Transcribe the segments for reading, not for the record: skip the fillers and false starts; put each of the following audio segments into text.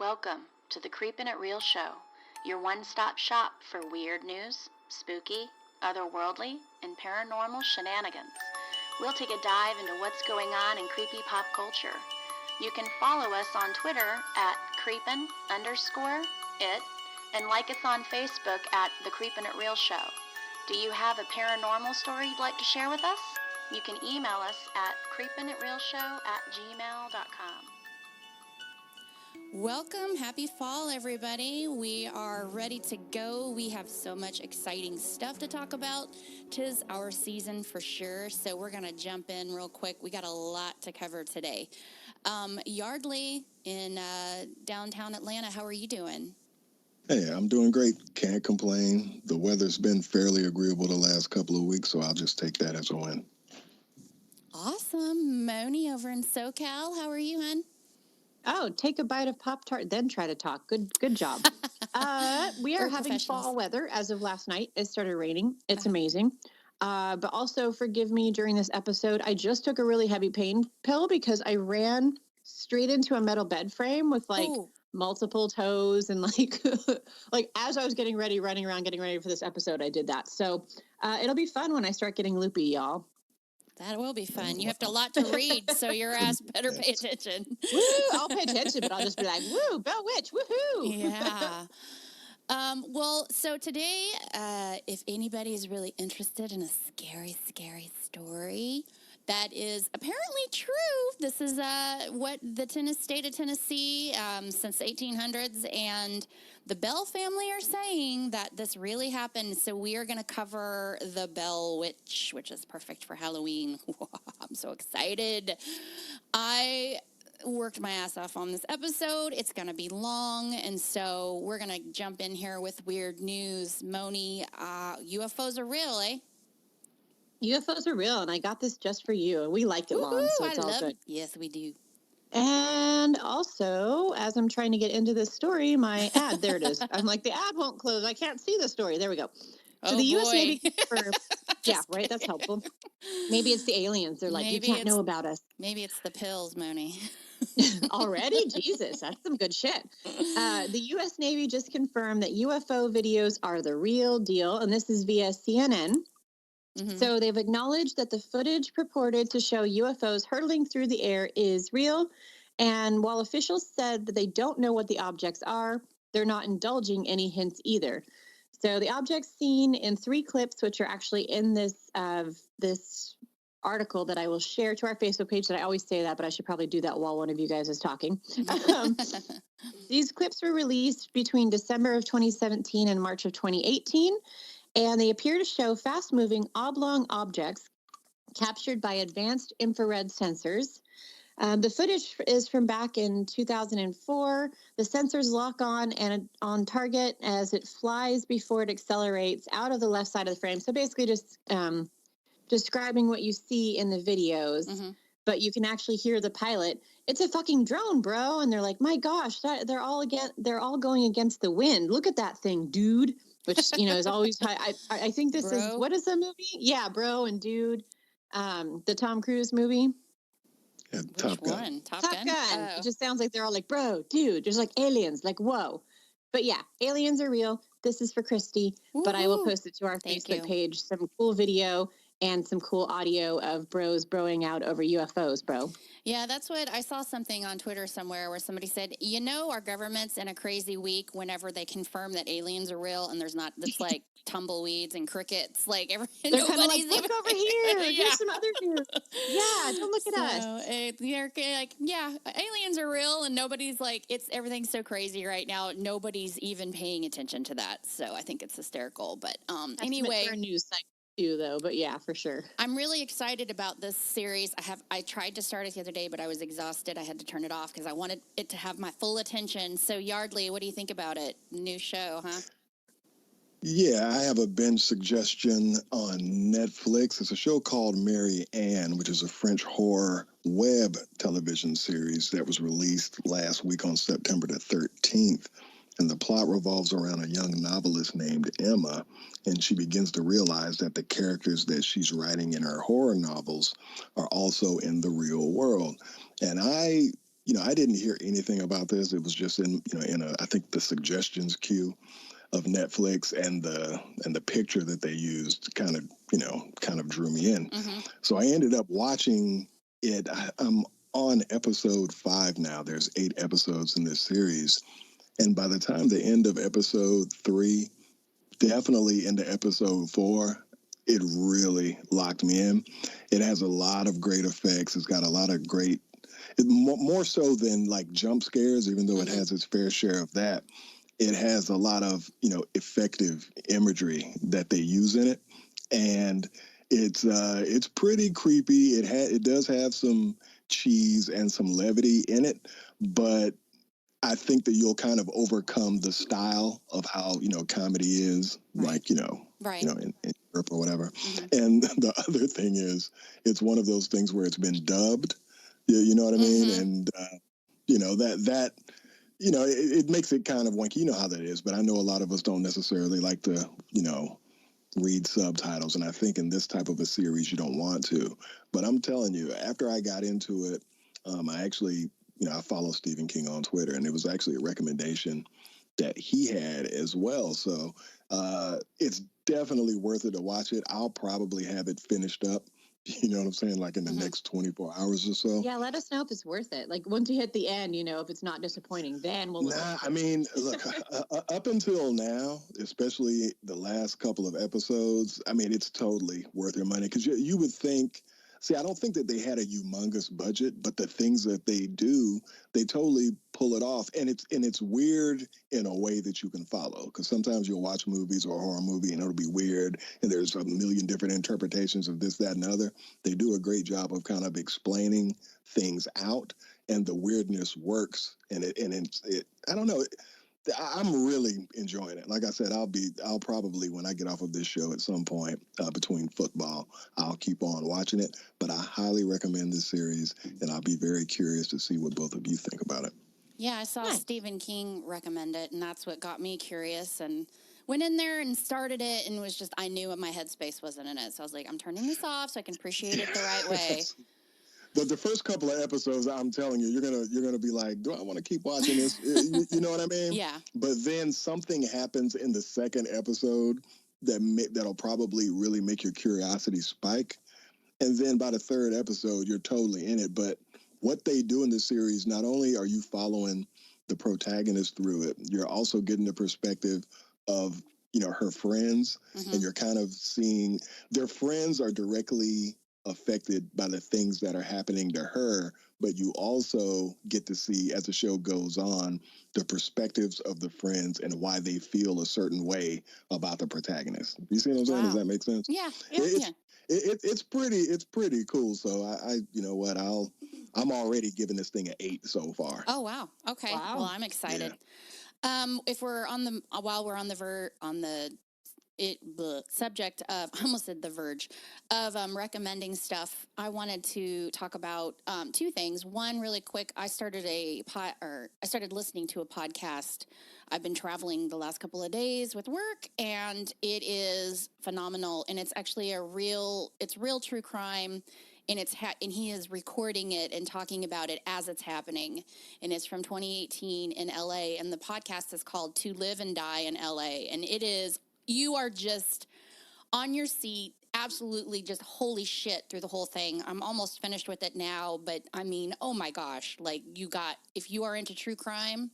Welcome to the Creepin' It Real show, your one-stop shop for weird news, spooky, otherworldly, and paranormal shenanigans. We'll take a dive into what's going on in creepy pop culture. You can follow us on Twitter at creepin_it and like us on Facebook at The Creepin' It Real Show. Do you have a paranormal story you'd like to share with us? You can email us at creepinitrealshow@gmail.com. Welcome. Happy fall, everybody. We are ready to go. We have so much exciting stuff to talk about. 'Tis our season for sure, so we're going to jump in real quick. We got a lot to cover today. Yardley in downtown Atlanta, how are you doing? Hey, I'm doing great. Can't complain. The weather's been fairly agreeable the last couple of weeks, so I'll just take that as a win. Awesome. Moni over in SoCal, how are you, hon? Oh, take a bite of Pop-Tart, then try to talk. Good job. We are having fall weather as of last night. It started raining. It's amazing. But also forgive me during this episode. I just took a really heavy pain pill because I ran straight into a metal bed frame with multiple toes and like as I was getting ready, running around, getting ready for this episode, I did that. So it'll be fun when I start getting loopy, y'all. That will be fun. You have a lot to read, so your ass better pay attention. Woo! I'll pay attention, but I'll just be like, woo, Bell Witch, woohoo! Yeah. So today, if anybody is really interested in a scary, scary story that is apparently true, this is what the state of Tennessee since the 1800s and the Bell family are saying that this really happened. So we are going to cover the Bell Witch, which is perfect for Halloween. I'm so excited. I worked my ass off on this episode. It's going to be long, and so we're going to jump in here with weird news. Moni, UFOs are real, eh? UFOs are real, and I got this just for you. And we like it long, so it's all good. Yes, we do. And also, as I'm trying to get into this story, my ad, there it is. I'm like, the ad won't close. I can't see the story. There we go. So the U.S. Navy, yeah, right, that's helpful. Maybe it's the aliens. They're like, you can't know about us. Maybe it's the pills, Moni. Already? Jesus, that's some good shit. The U.S. Navy just confirmed that UFO videos are the real deal, and this is via CNN. Mm-hmm. So they've acknowledged that the footage purported to show UFOs hurtling through the air is real. And while officials said that they don't know what the objects are, they're not indulging any hints either. So the objects seen in 3 clips, which are actually in this article that I will share to our Facebook page, that I always say that, but I should probably do that while one of you guys is talking. These clips were released between December of 2017 and March of 2018. And they appear to show fast-moving oblong objects captured by advanced infrared sensors. The footage is from back in 2004. The sensors lock on and on target as it flies before it accelerates out of the left side of the frame. So basically just describing what you see in the videos, but you can actually hear the pilot. It's a fucking drone, bro. And they're like, my gosh, they're all going against the wind. Look at that thing, dude. Which, is always high. I think this is, what is the movie? Yeah, Bro and Dude, the Tom Cruise movie. Yeah, Top Gun. Top Gun? Oh. It just sounds like they're all like, bro, dude, just like aliens, like, whoa. But yeah, aliens are real. This is for Christy, but I will post it to our Facebook page, some cool video and some cool audio of bros broing out over UFOs, bro. Yeah, that's what I saw something on Twitter somewhere where somebody said, our government's in a crazy week whenever they confirm that aliens are real and there's not, that's like tumbleweeds and crickets. Like, they're kind of like, look over here. Here's some other news. Yeah, don't look at us. They're like, yeah, aliens are real and nobody's like, everything's so crazy right now. Nobody's even paying attention to that. So I think it's hysterical. But anyway. That's news cycle. Though, but yeah, for sure. I'm really excited about this series. I tried to start it the other day, but I was exhausted. I had to turn it off because I wanted it to have my full attention. So Yardley, what do you think about it? New show, huh? Yeah, I have a binge suggestion on Netflix. It's a show called Mary Ann, which is a French horror web television series that was released last week on September the 13th. And the plot revolves around a young novelist named Emma, and she begins to realize that the characters that she's writing in her horror novels are also in the real world. And I I didn't hear anything about this. It was just I think the suggestions queue of Netflix, and the picture that they used kind of drew me in. Mm-hmm. So I ended up watching it. I'm on episode 5 now. There's 8 episodes in this series, and by the time the end of episode 3, definitely into episode 4, it really locked me in. It has a lot of great effects. It's got a lot of great, more so than like jump scares, even though it Mm-hmm. has its fair share of that. It has a lot of effective imagery that they use in it, and it's pretty creepy. It does have some cheese and some levity in it, but I think that you'll kind of overcome the style of how comedy is, Right. like Right. in Europe or whatever. Mm-hmm. And the other thing is, it's one of those things where it's been dubbed. You know what I mean? Mm-hmm. And that it makes it kind of wanky. You know how that is, but I know a lot of us don't necessarily like to read subtitles, and I think in this type of a series you don't want to. But I'm telling you, after I got into it, I actually, I follow Stephen King on Twitter, and it was actually a recommendation that he had as well. So it's definitely worth it to watch it. I'll probably have it finished up. You know what I'm saying? Like in the Mm-hmm. next 24 hours or so. Yeah, let us know if it's worth it. Like once you hit the end, if it's not disappointing, then we'll. I mean, look, up until now, especially the last couple of episodes, I mean, it's totally worth your money because you would think. See, I don't think that they had a humongous budget, but the things that they do, they totally pull it off, and it's weird in a way that you can follow. Because sometimes you'll watch movies or a horror movie, and it'll be weird, and there's a million different interpretations of this, that, and other. They do a great job of kind of explaining things out, and the weirdness works, and it I don't know. I'm really enjoying it. Like I said, I'll probably, when I get off of this show at some point between football, I'll keep on watching it. But I highly recommend this series, and I'll be very curious to see what both of you think about it. Yeah, I saw Stephen King recommend it, and that's what got me curious, and went in there and started it, and was just, I knew my headspace wasn't in it. So I was like, I'm turning this off so I can appreciate it the right way. The first couple of episodes, I'm telling you, you're gonna be like, do I want to keep watching this? You know what I mean? Yeah. But then something happens in the second episode that'll probably really make your curiosity spike, and then by the third episode, you're totally in it. But what they do in the series, not only are you following the protagonist through it, you're also getting the perspective of her friends, Mm-hmm. and you're kind of seeing their friends are directly affected by the things that are happening to her, but you also get to see, as the show goes on, the perspectives of the friends and why they feel a certain way about the protagonist. You see what I'm saying? Wow. Does that make sense? Yeah. It's pretty cool. So I you know what, I'm already giving this thing an 8 so far. Oh wow. Okay. Wow. Well, I'm excited. If we're on the subject of, I almost said the verge of recommending stuff, I wanted to talk about 2 things. One, really quick, I started listening to a podcast. I've been traveling the last couple of days with work, and it is phenomenal. And it's actually real true crime. And and he is recording it and talking about it as it's happening. And it's from 2018 in LA. And the podcast is called To Live and Die in LA. And it is, you are just on your seat, absolutely just holy shit through the whole thing. I'm almost finished with it now, but I mean, oh my gosh, like if you are into true crime,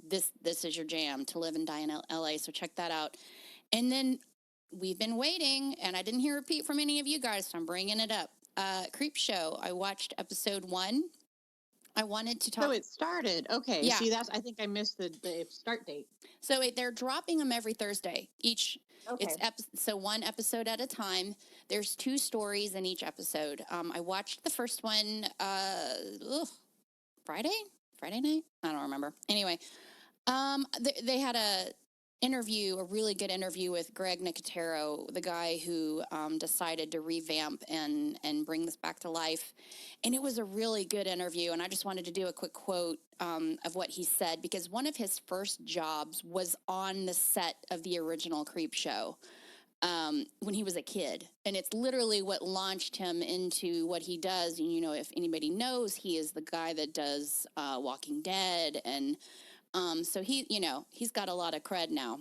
this is your jam, To Live and Die in LA. So check that out. And then we've been waiting, and I didn't hear a repeat from any of you guys, so I'm bringing it up. Creep Show. I watched episode 1. I wanted to talk. So it started. Okay. Yeah. See, I think I missed the start date. So they're dropping them every Thursday. Each. Okay. So one episode at a time. There's 2 stories in each episode. I watched the first one Friday night. I don't remember. Anyway, they had a really good interview with Greg Nicotero, the guy who decided to revamp and bring this back to life. And it was a really good interview. And I just wanted to do a quick quote of what he said, because one of his first jobs was on the set of the original Creep Show. when he was a kid. And it's literally what launched him into what he does. And, you know, if anybody knows, he is the guy that does Walking Dead. And so he, you know, he's got a lot of cred now.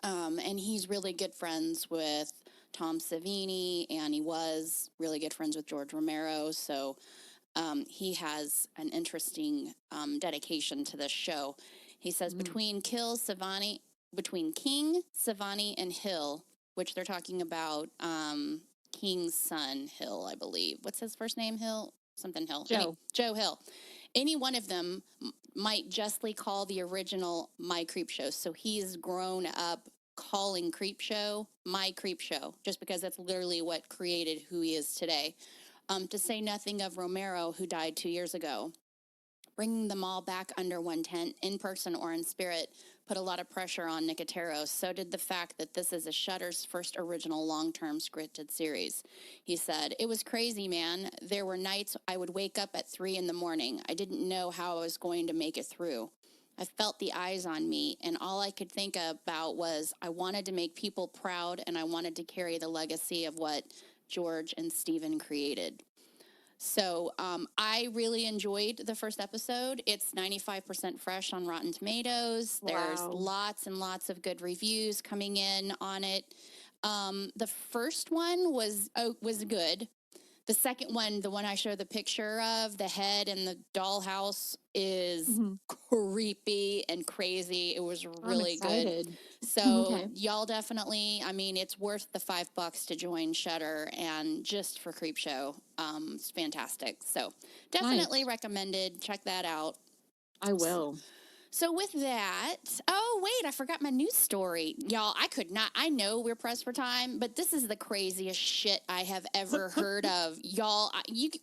And he's really good friends with Tom Savini, and he was really good friends with George Romero. So he has an interesting dedication to this show. He says between King, Savani, and Hill, which they're talking about King's son, Hill, I believe. What's his first name? Hill? Something Hill. Joe Hill. Any one of them might justly call the original My Creep Show. So he's grown up calling Creep Show My Creep Show, just because that's literally what created who he is today. To say nothing of Romero, who died 2 years ago. Bringing them all back under one tent, in person or in spirit, put a lot of pressure on Nicotero. So did the fact that this is a Shudder's first original long-term scripted series. He said, "It was crazy, man. There were nights I would wake up at 3 a.m. I didn't know how I was going to make it through. I felt the eyes on me, and all I could think about was I wanted to make people proud, and I wanted to carry the legacy of what George and Stephen created." So I really enjoyed the first episode. It's 95% fresh on Rotten Tomatoes. There's lots and lots of good reviews coming in on it. The first one was good. The second one, the one I showed the picture of, the head and the dollhouse, is creepy and crazy. It was really good. So y'all definitely, I mean, it's worth the $5 to join Shudder, and just for Creep Show, it's fantastic. So definitely recommended. Check that out. I will. So with that, oh, wait, I forgot my news story. Y'all, I know we're pressed for time, but this is the craziest shit I have ever heard of. Y'all,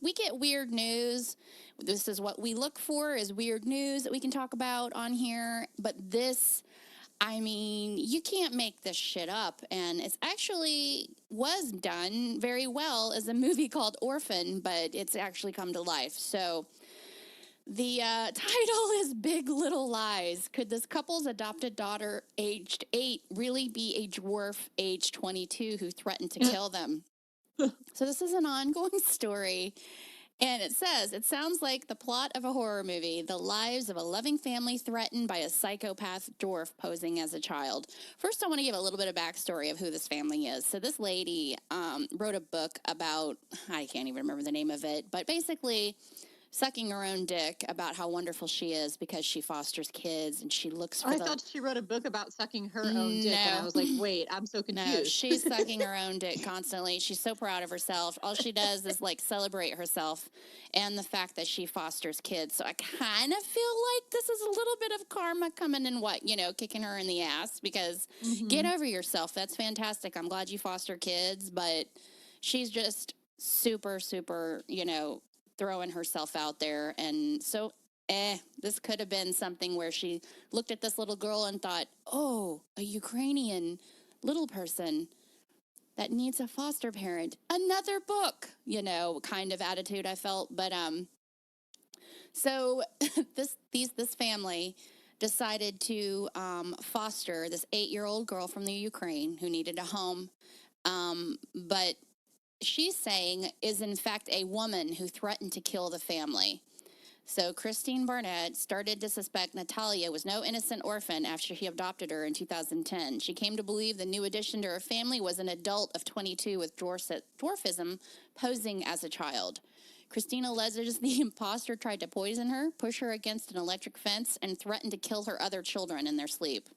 we get weird news. This is what we look for, is weird news that we can talk about on here. But this, I mean, you can't make this shit up. And it's actually was done very well as a movie called Orphan, but it's actually come to life. So the title is Big Little Lies. Could this couple's adopted daughter, aged 8, really be a dwarf, aged 22, who threatened to kill them? So this is an ongoing story. And it says, it sounds like the plot of a horror movie, the lives of a loving family threatened by a psychopath dwarf posing as a child. First, I want to give a little bit of backstory of who this family is. So this lady wrote a book about, I can't even remember the name of it, but basically sucking her own dick about how wonderful she is because she fosters kids and she looks for I thought she wrote a book about sucking her own dick, and I was like, wait, I'm so confused. No, she's sucking her own dick constantly. She's so proud of herself. All she does is like celebrate herself and the fact that she fosters kids. So I kind of feel like this is a little bit of karma coming in, kicking her in the ass, because get over yourself. That's fantastic. I'm glad you foster kids, but she's just super, super, throwing herself out there. And so this could have been something where she looked at this little girl and thought, oh, a Ukrainian little person that needs a foster parent, another book, kind of attitude I felt. But so this family decided to foster this 8-year-old girl from the Ukraine who needed a home, but she's saying is in fact a woman who threatened to kill the family. So Christine Barnett started to suspect Natalia was no innocent orphan after she adopted her in 2010. She came to believe the new addition to her family was an adult of 22 with dwarfism posing as a child. Christine alleges the imposter tried to poison her, push her against an electric fence, and threatened to kill her other children in their sleep.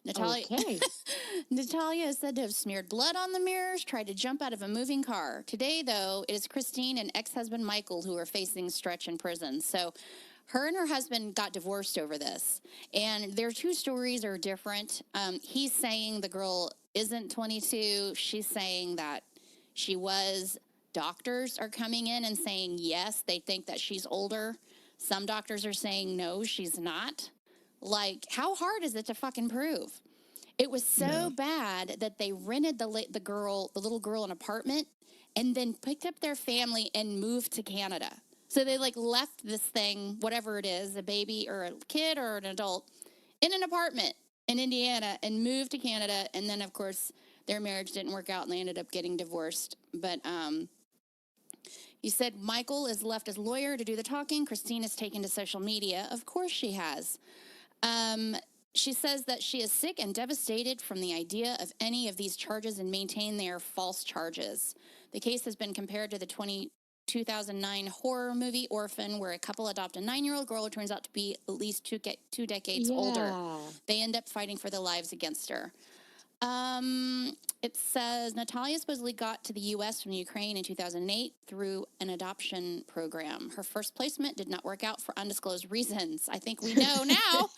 Natalia is said to have smeared blood on the mirrors, tried to jump out of a moving car. Today, though, it is Christine and ex-husband Michael who are facing stretch in prison. So her and her husband got divorced over this. And their two stories are different. He's saying the girl isn't 22. She's saying that she was. Doctors are coming in and saying, yes, they think that she's older. Some doctors are saying, no, she's not. Like, how hard is it to fucking prove? It was so bad that they rented the little girl an apartment and then picked up their family and moved to Canada. So they left this thing, whatever it is, a baby or a kid or an adult, in an apartment in Indiana and moved to Canada. And then, of course, their marriage didn't work out and they ended up getting divorced. But you said Michael is left as lawyer to do the talking. Christine is taken to social media. Of course she has. She says that she is sick and devastated from the idea of any of these charges and maintain they are false charges. The case has been compared to the 2009 horror movie Orphan, where a couple adopt a 9-year-old girl who turns out to be at least two decades older. They end up fighting for their lives against her. It says Natalia supposedly got to the U.S. from Ukraine in 2008 through an adoption program. Her first placement did not work out for undisclosed reasons. I think we know now.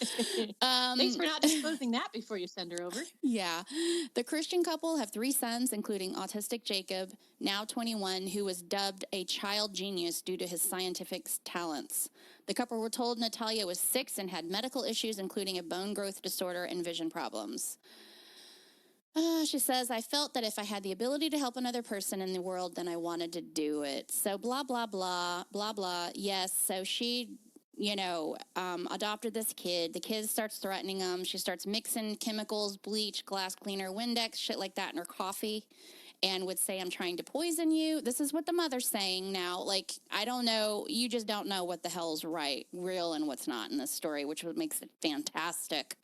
Thanks for not disclosing that before you send her over. Yeah. The Christian couple have 3 sons, including autistic Jacob, now 21, who was dubbed a child genius due to his scientific talents. The couple were told Natalia was 6 and had medical issues, including a bone growth disorder and vision problems. She says, I felt that if I had the ability to help another person in the world, then I wanted to do it. So blah, blah, blah, blah, blah. Yes, so she, adopted this kid. The kid starts threatening him. She starts mixing chemicals, bleach, glass cleaner, Windex, shit like that in her coffee, and would say, I'm trying to poison you. This is what the mother's saying now. Like, I don't know. You just don't know what the hell's real, and what's not in this story, which makes it fantastic.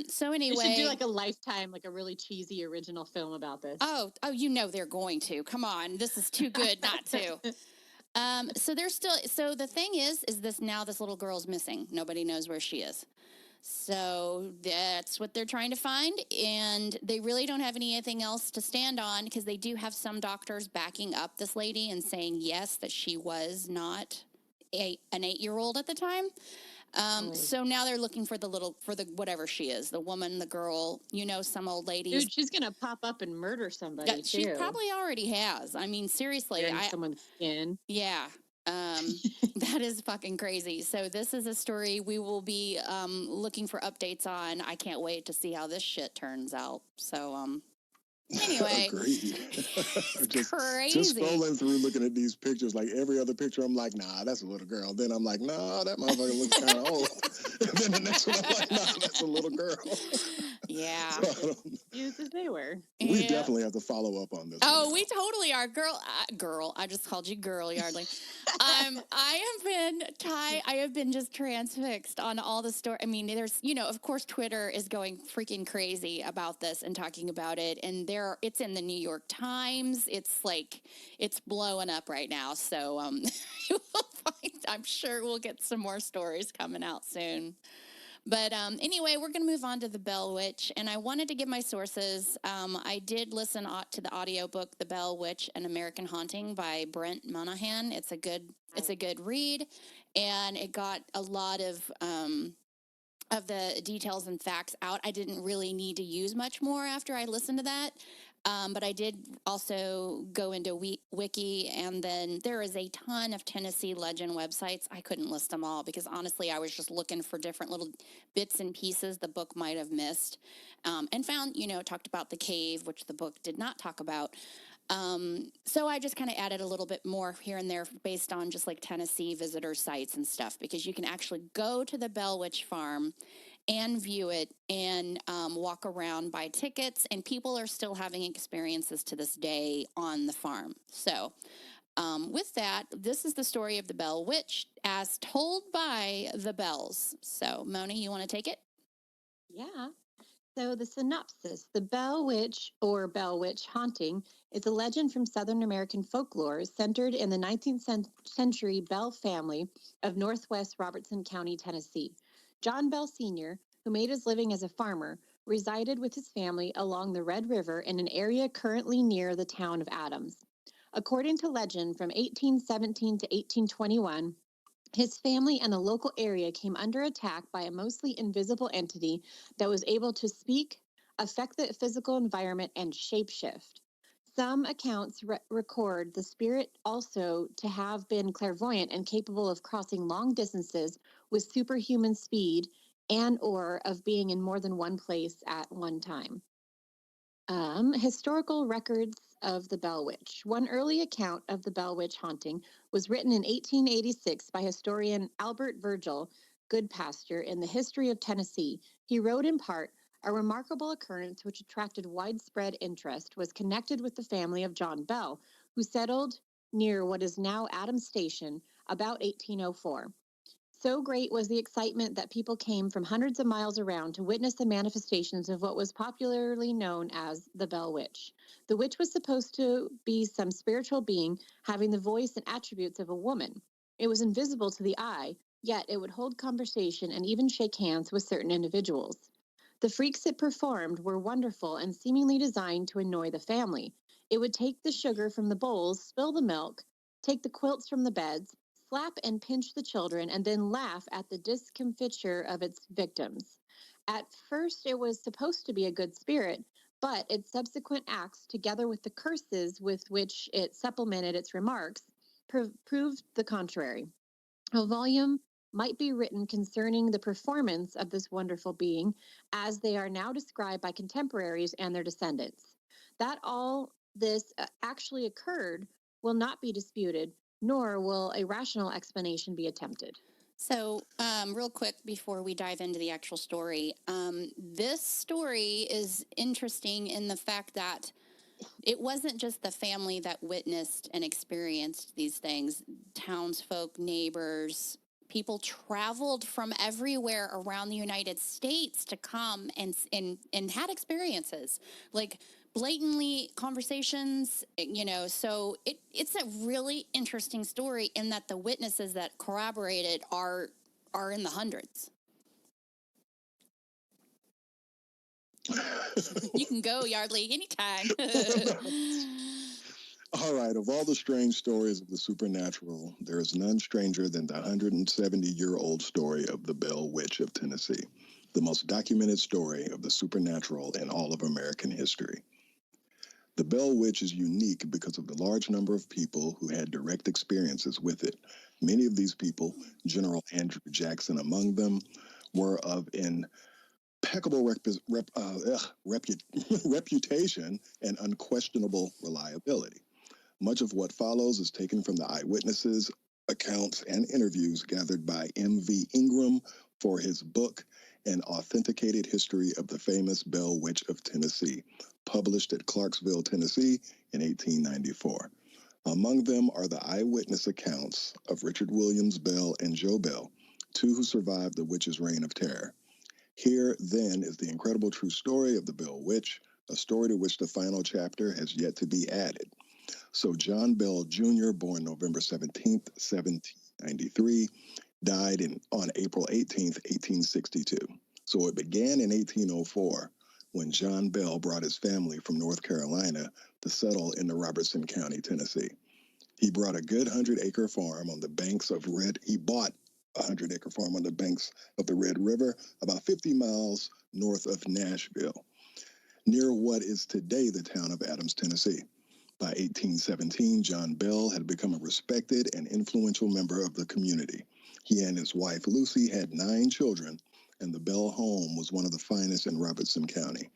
So anyway, we should do like a Lifetime, like a really cheesy original film about this. Oh, they're going to. Come on, this is too good not to. So they're still. So the thing is this little girl's missing. Nobody knows where she is. So that's what they're trying to find, and they really don't have anything else to stand on because they do have some doctors backing up this lady and saying yes that she was not an 8-year-old at the time. So now they're looking for the whatever she is, the woman, the girl, some old lady. Dude, she's gonna pop up and murder somebody. She probably already has. I mean, seriously, someone's skin. Yeah, that is fucking crazy. So this is a story we will be looking for updates on. I can't wait to see how this shit turns out. So anyway, just crazy. Just scrolling through, looking at these pictures, like every other picture, I'm like, nah, that's a little girl. Then I'm like, nah, that motherfucker looks kind of old. And then the next one, I'm like, nah, that's a little girl. Yeah. So Used as they were. We definitely have to follow up on this. Oh, we totally are. Girl. I just called you girl, Yardley. I have been just transfixed on all the story. I mean, there's, of course, Twitter is going freaking crazy about this and talking about it. And it's in the New York Times. It's like, it's blowing up right now. So I'm sure we'll get some more stories coming out soon. But anyway, we're going to move on to The Bell Witch, and I wanted to give my sources. I did listen to the audiobook The Bell Witch: An American Haunting by Brent Monahan. It's a good read, and it got a lot of the details and facts out. I didn't really need to use much more after I listened to that. But I did also go into Wiki, and then there is a ton of Tennessee legend websites. I couldn't list them all because honestly, I was just looking for different little bits and pieces the book might have missed, and found, it talked about the cave, which the book did not talk about. So I just kind of added a little bit more here and there based on just like Tennessee visitor sites and stuff, because you can actually go to the Bell Witch Farm and view it and walk around, buy tickets, and people are still having experiences to this day on the farm. So with that, this is the story of the Bell Witch as told by the Bells. So Moni, you want to take it? Yeah. So the synopsis: the Bell Witch or Bell Witch haunting is a legend from Southern American folklore centered in the 19th century Bell family of Northwest Robertson County, Tennessee. John Bell Sr., who made his living as a farmer, resided with his family along the Red River in an area currently near the town of Adams. According to legend, from 1817 to 1821, his family and the local area came under attack by a mostly invisible entity that was able to speak, affect the physical environment, and shapeshift. Some accounts record the spirit also to have been clairvoyant and capable of crossing long distances with superhuman speed and/or of being in more than one place at one time. Historical records of the Bell Witch. One early account of the Bell Witch haunting was written in 1886 by historian Albert Virgil, Good Pasture in the History of Tennessee, he wrote in part, a remarkable occurrence which attracted widespread interest was connected with the family of John Bell, who settled near what is now Adams Station about 1804. So great was the excitement that people came from hundreds of miles around to witness the manifestations of what was popularly known as the Bell Witch. The witch was supposed to be some spiritual being having the voice and attributes of a woman. It was invisible to the eye, yet it would hold conversation and even shake hands with certain individuals. The freaks it performed were wonderful and seemingly designed to annoy the family. It would take the sugar from the bowls, spill the milk, take the quilts from the beds, slap and pinch the children, and then laugh at the discomfiture of its victims. At first, it was supposed to be a good spirit, but its subsequent acts, together with the curses with which it supplemented its remarks, proved the contrary. A volume might be written concerning the performance of this wonderful being, as they are now described by contemporaries and their descendants. That all this actually occurred will not be disputed, nor will a rational explanation be attempted. So, real quick before we dive into the actual story, this story is interesting in the fact that it wasn't just the family that witnessed and experienced these things. Townsfolk, neighbors, people traveled from everywhere around the United States to come and had experiences, like blatantly conversations, so it's a really interesting story in that the witnesses that corroborated are in the hundreds. You can go, Yardley, anytime. All right, of all the strange stories of the supernatural, there is none stranger than the 170-year-old story of the Bell Witch of Tennessee, the most documented story of the supernatural in all of American history. The Bell Witch is unique because of the large number of people who had direct experiences with it. Many of these people, General Andrew Jackson among them, were of impeccable reputation and unquestionable reliability. Much of what follows is taken from the eyewitnesses, accounts, and interviews gathered by M.V. Ingram for his book, An Authenticated History of the Famous Bell Witch of Tennessee, published at Clarksville, Tennessee in 1894. Among them are the eyewitness accounts of Richard Williams Bell and Joe Bell, two who survived the witch's reign of terror. Here, then, is the incredible true story of the Bell Witch, a story to which the final chapter has yet to be added. So John Bell Jr., born November 17th, 1793, died on April 18th, 1862. So it began in 1804 when John Bell brought his family from North Carolina to settle in the Robertson County, Tennessee. He brought a good 100-acre farm on the banks of He bought a 100-acre farm on the banks of the Red River, about 50 miles north of Nashville, near what is today the town of Adams, Tennessee. By 1817, John Bell had become a respected and influential member of the community. He and his wife, Lucy, had 9 children, and the Bell home was one of the finest in Robertson County.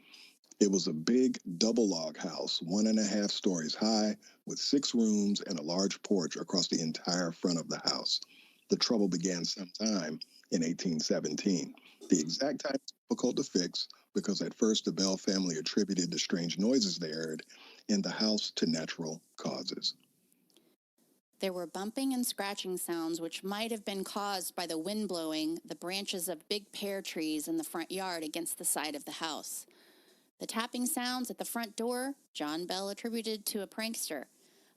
It was a big double log house, 1.5 stories high, with 6 rooms and a large porch across the entire front of the house. The trouble began sometime in 1817. The exact time is difficult to fix because at first the Bell family attributed the strange noises they heard in the house to natural causes. There were bumping and scratching sounds which might have been caused by the wind blowing the branches of big pear trees in the front yard against the side of the house. The tapping sounds at the front door, John Bell attributed to a prankster.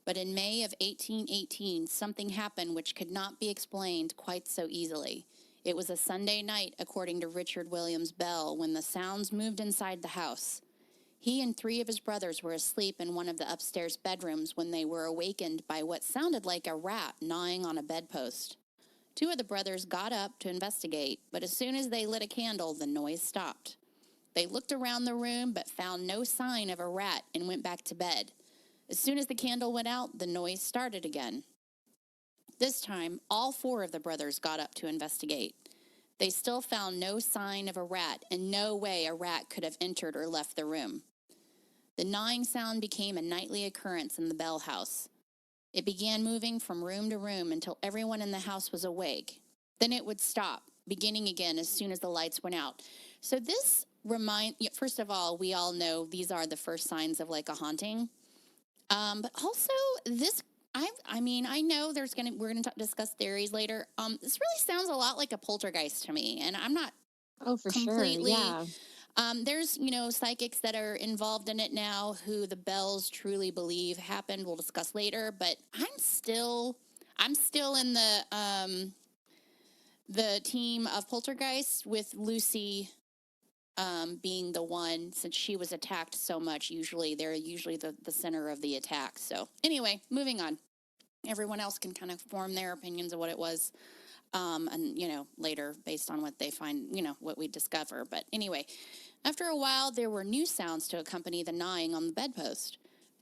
But in May of 1818, something happened which could not be explained quite so easily. It was a Sunday night, according to Richard Williams Bell, when the sounds moved inside the house. He and 3 of his brothers were asleep in one of the upstairs bedrooms when they were awakened by what sounded like a rat gnawing on a bedpost. 2 of the brothers got up to investigate, but as soon as they lit a candle, the noise stopped. They looked around the room but found no sign of a rat and went back to bed. As soon as the candle went out, the noise started again. This time, all 4 of the brothers got up to investigate. They still found no sign of a rat, and no way a rat could have entered or left the room. The gnawing sound became a nightly occurrence in the Bell house. It began moving from room to room until everyone in the house was awake. Then it would stop, beginning again as soon as the lights went out. So this first of all, we all know these are the first signs of like a haunting. But also this, I mean, I know we're gonna discuss theories later. This really sounds a lot like a poltergeist to me, and I'm not Oh, for completely. sure. Yeah. There's, psychics that are involved in it now who the Bells truly believe happened. We'll discuss later, but I'm still in the team of poltergeist with Lucy being the one, since she was attacked so much. They're usually the center of the attack. So anyway, moving on. Everyone else can kind of form their opinions of what it was. And, later based on what they find, what we discover. But anyway, after a while, there were new sounds to accompany the gnawing on the bedpost.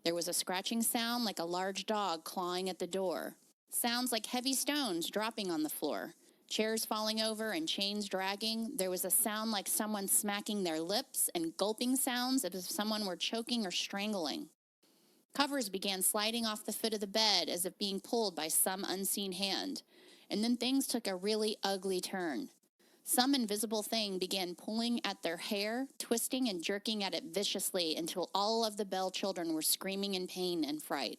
There was a scratching sound like a large dog clawing at the door. Sounds like heavy stones dropping on the floor. Chairs falling over and chains dragging. There was a sound like someone smacking their lips and gulping sounds as if someone were choking or strangling. Covers began sliding off the foot of the bed as if being pulled by some unseen hand. And then things took a really ugly turn. Some invisible thing began pulling at their hair, twisting and jerking at it viciously until all of the Bell children were screaming in pain and fright.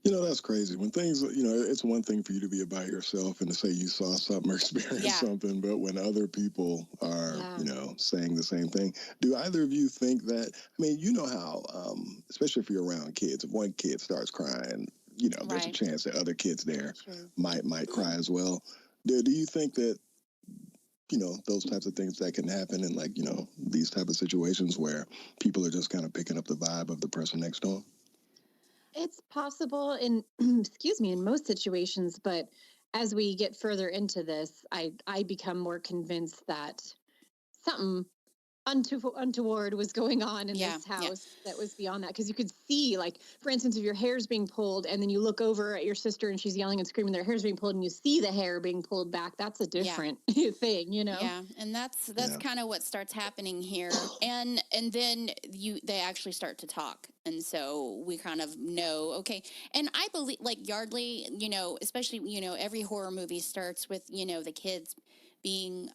That's crazy. When things, it's one thing for you to be about yourself and to say you saw something or experienced something, but when other people are, saying the same thing, do either of you think that, I mean, you know how, especially if you're around kids, if one kid starts crying, there's a chance that other kids there might cry as well. Do you think that, those types of things that can happen in these type of situations where people are just kind of picking up the vibe of the person next door? It's possible in, in most situations, but as we get further into this, I become more convinced that something untoward was going on in this house that was beyond that. Because you could see, like, for instance, if your hair's being pulled and then you look over at your sister and she's yelling and screaming, their hair's being pulled and you see the hair being pulled back, that's a different thing, Yeah, and that's kind of what starts happening here. And then they actually start to talk. And so we kind of know, okay. And I believe, like Yardley, especially, every horror movie starts with, the kids being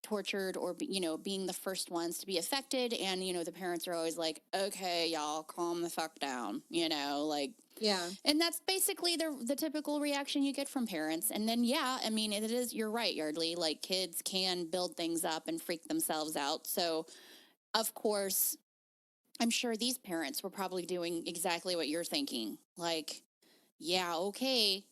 tortured or being the first ones to be affected, and the parents are always like, okay, y'all, calm the fuck down, and that's basically the typical reaction you get from parents. And then I mean, it is, you're right, Yardley, like kids can build things up and freak themselves out. So of course I'm sure these parents were probably doing exactly what you're thinking, like, okay,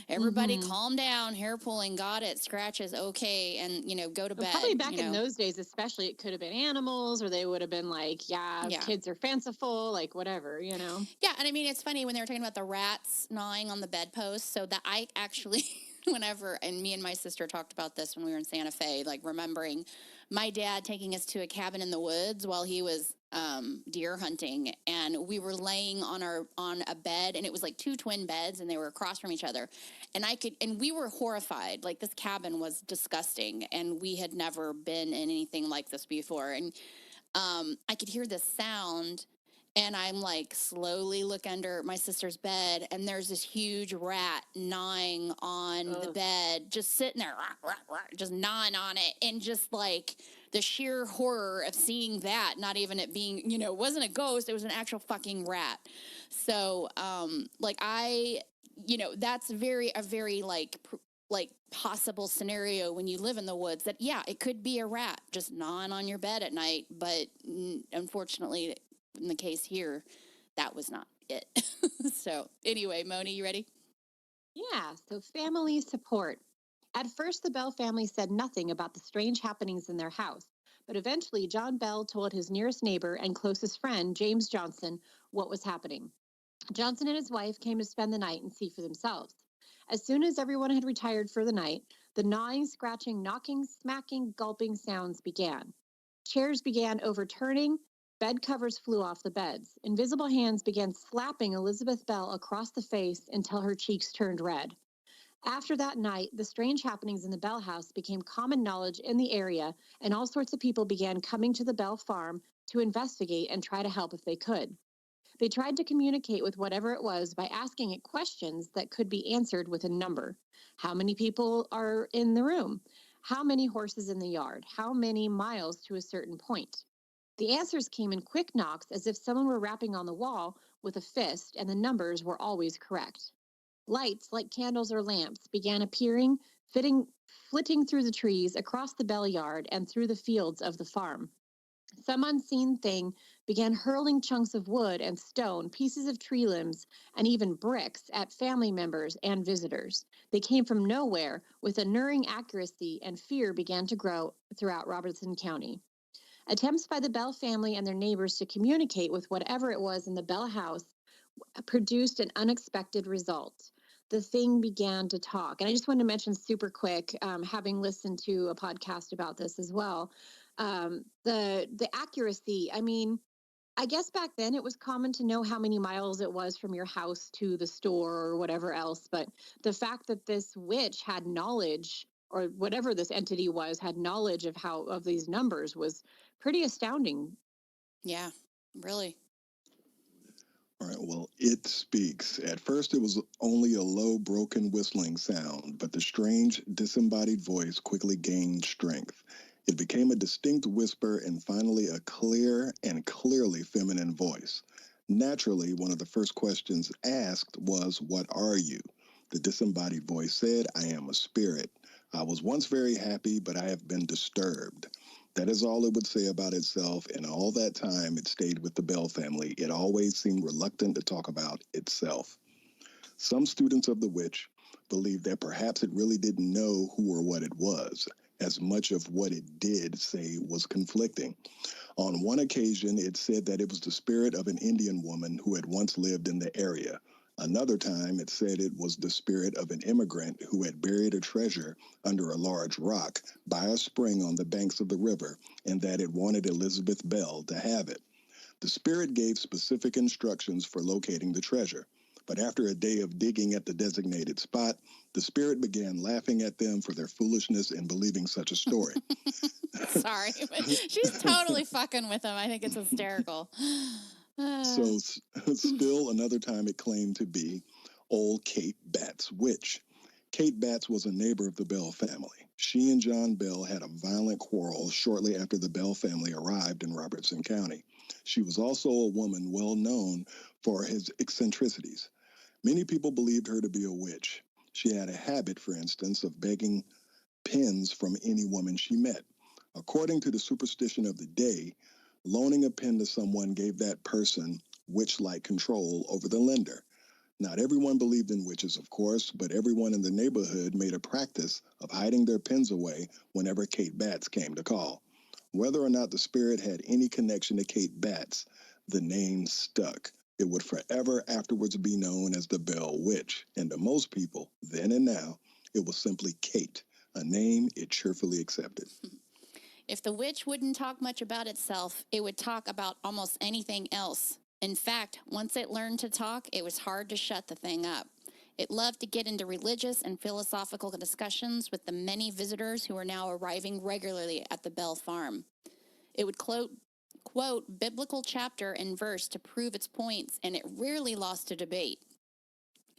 everybody calm down, hair pulling, got it, scratches, okay, and, go to bed. Probably back in those days, especially, it could have been animals, or they would have been like, kids are fanciful, like whatever, Yeah, and I mean, it's funny when they were talking about the rats gnawing on the bedpost, so that I actually, and me and my sister talked about this when we were in Santa Fe, like remembering my dad taking us to a cabin in the woods while he was deer hunting, and we were laying on a bed, and it was like two twin beds, and they were across from each other, and we were horrified. Like, this cabin was disgusting, and we had never been in anything like this before, and I could hear this sound. And I'm like, slowly look under my sister's bed, and there's this huge rat gnawing on the bed, just sitting there, just gnawing on it. And just like the sheer horror of seeing that, not even it being, it wasn't a ghost, it was an actual fucking rat. So, that's a very like possible scenario when you live in the woods, that it could be a rat just gnawing on your bed at night. But unfortunately, in the case here, that was not it. So anyway, Moni, you ready? Yeah, so family support. At first, the Bell family said nothing about the strange happenings in their house, but eventually John Bell told his nearest neighbor and closest friend, James Johnson, what was happening. Johnson and his wife came to spend the night and see for themselves. As soon as everyone had retired for the night, the gnawing, scratching, knocking, smacking, gulping sounds began. Chairs began overturning. Bed covers flew off the beds. Invisible hands began slapping Elizabeth Bell across the face until her cheeks turned red. After that night, the strange happenings in the Bell house became common knowledge in the area, and all sorts of people began coming to the Bell farm to investigate and try to help if they could. They tried to communicate with whatever it was by asking it questions that could be answered with a number. How many people are in the room? How many horses in the yard? How many miles to a certain point? The answers came in quick knocks as if someone were rapping on the wall with a fist, and the numbers were always correct. Lights, like candles or lamps, began appearing, flitting through the trees, across the bell yard, and through the fields of the farm. Some unseen thing began hurling chunks of wood and stone, pieces of tree limbs, and even bricks at family members and visitors. They came from nowhere with unerring accuracy, and fear began to grow throughout Robertson County. Attempts by the Bell family and their neighbors to communicate with whatever it was in the Bell house produced an unexpected result. The thing began to talk. And I just wanted to mention super quick, having listened to a podcast about this as well, the accuracy. I mean, I guess back then it was common to know how many miles it was from your house to the store or whatever else. But the fact that this witch had knowledge, or whatever this entity was, had knowledge of these numbers was pretty astounding. Yeah, really. All right, well, it speaks. At first, it was only a low, broken whistling sound, but the strange, disembodied voice quickly gained strength. It became a distinct whisper and finally a clear and clearly feminine voice. Naturally, one of the first questions asked was, "What are you?" The disembodied voice said, "I am a spirit. I was once very happy, but I have been disturbed." That is all it would say about itself, and all that time it stayed with the Bell family. It always seemed reluctant to talk about itself. Some students of the witch believed that perhaps it really didn't know who or what it was, as much of what it did say was conflicting. On one occasion, it said that it was the spirit of an Indian woman who had once lived in the area. Another time, it said it was the spirit of an immigrant who had buried a treasure under a large rock by a spring on the banks of the river, and that it wanted Elizabeth Bell to have it. The spirit gave specific instructions for locating the treasure. But after a day of digging at the designated spot, the spirit began laughing at them for their foolishness in believing such a story. Sorry, but she's totally fucking with him. I think it's hysterical. So, still another time it claimed to be old Kate Batts' witch. Kate Batts was a neighbor of the Bell family. She and John Bell had a violent quarrel shortly after the Bell family arrived in Robertson County. She was also a woman well known for his eccentricities. Many people believed her to be a witch. She had a habit, for instance, of begging pens from any woman she met. According to the superstition of the day, loaning a pen to someone gave that person witch-like control over the lender. Not everyone believed in witches, of course, but everyone in the neighborhood made a practice of hiding their pens away whenever Kate Batts came to call. Whether or not the spirit had any connection to Kate Batts, the name stuck. It would forever afterwards be known as the Bell Witch, and to most people, then and now, it was simply Kate, a name it cheerfully accepted. If the witch wouldn't talk much about itself, it would talk about almost anything else. In fact, once it learned to talk, it was hard to shut the thing up. It loved to get into religious and philosophical discussions with the many visitors who were now arriving regularly at the Bell farm. It would quote biblical chapter and verse to prove its points, and it rarely lost a debate.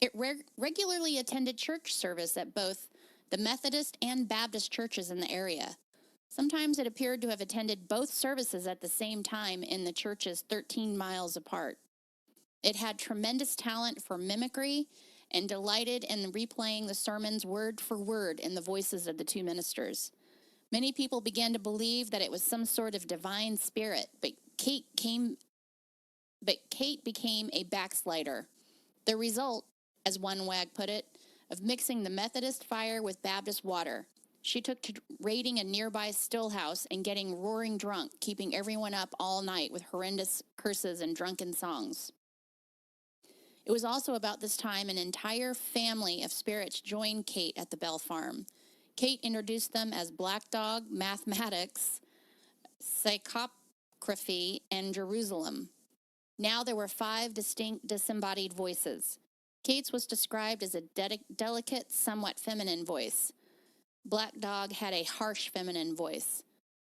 It regularly attended church service at both the Methodist and Baptist churches in the area. Sometimes it appeared to have attended both services at the same time in the churches 13 miles apart. It had tremendous talent for mimicry and delighted in replaying the sermons word for word in the voices of the two ministers. Many people began to believe that it was some sort of divine spirit, but Kate became a backslider. The result, as one wag put it, of mixing the Methodist fire with Baptist water. She took to raiding a nearby still house and getting roaring drunk, keeping everyone up all night with horrendous curses and drunken songs. It was also about this time an entire family of spirits joined Kate at the Bell farm. Kate introduced them as Black Dog, Mathematics, Psychopgraphy, and Jerusalem. Now there were 5 distinct disembodied voices. Kate's was described as a delicate, somewhat feminine voice. Black Dog had a harsh feminine voice.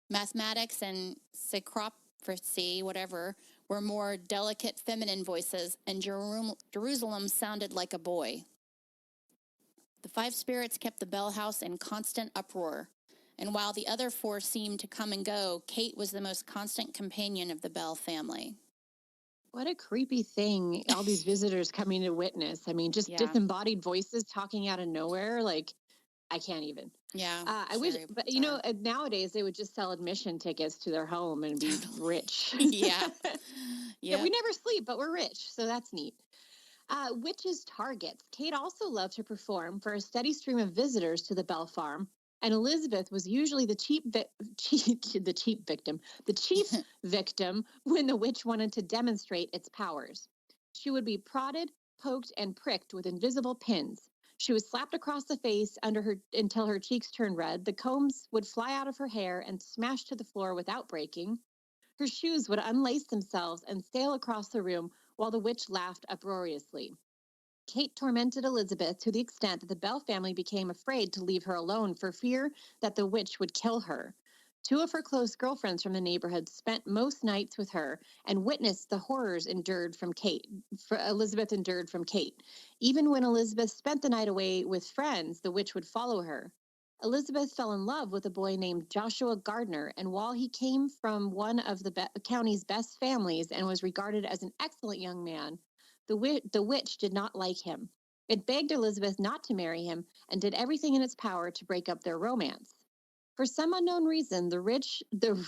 Mathematics and Psychopgraphy, whatever, were more delicate feminine voices, and Jerusalem sounded like a boy. The 5 spirits kept the bell house in constant uproar, and while the other 4 seemed to come and go, Kate was the most constant companion of the Bell family. What a creepy thing, all these visitors coming to witness. I mean, just Yeah. disembodied voices talking out of nowhere. Like, I can't even. Yeah. I wish, but nowadays they would just sell admission tickets to their home and be rich. Yeah. Yeah, we never sleep, but we're rich. So that's neat. Witches' targets. Kate also loved to perform for a steady stream of visitors to the Bell Farm, and Elizabeth was usually the chief victim when the witch wanted to demonstrate its powers. She would be prodded, poked, and pricked with invisible pins. She was slapped across the face until her cheeks turned red. The combs would fly out of her hair and smash to the floor without breaking. Her shoes would unlace themselves and sail across the room while the witch laughed uproariously. Kate tormented Elizabeth to the extent that the Bell family became afraid to leave her alone for fear that the witch would kill her. 2 of her close girlfriends from the neighborhood spent most nights with her and witnessed the horrors Elizabeth endured from Kate. Even when Elizabeth spent the night away with friends, the witch would follow her. Elizabeth fell in love with a boy named Joshua Gardner, and while he came from one of the county's best families and was regarded as an excellent young man, the witch did not like him. It begged Elizabeth not to marry him and did everything in its power to break up their romance. For some unknown reason, the witch, there's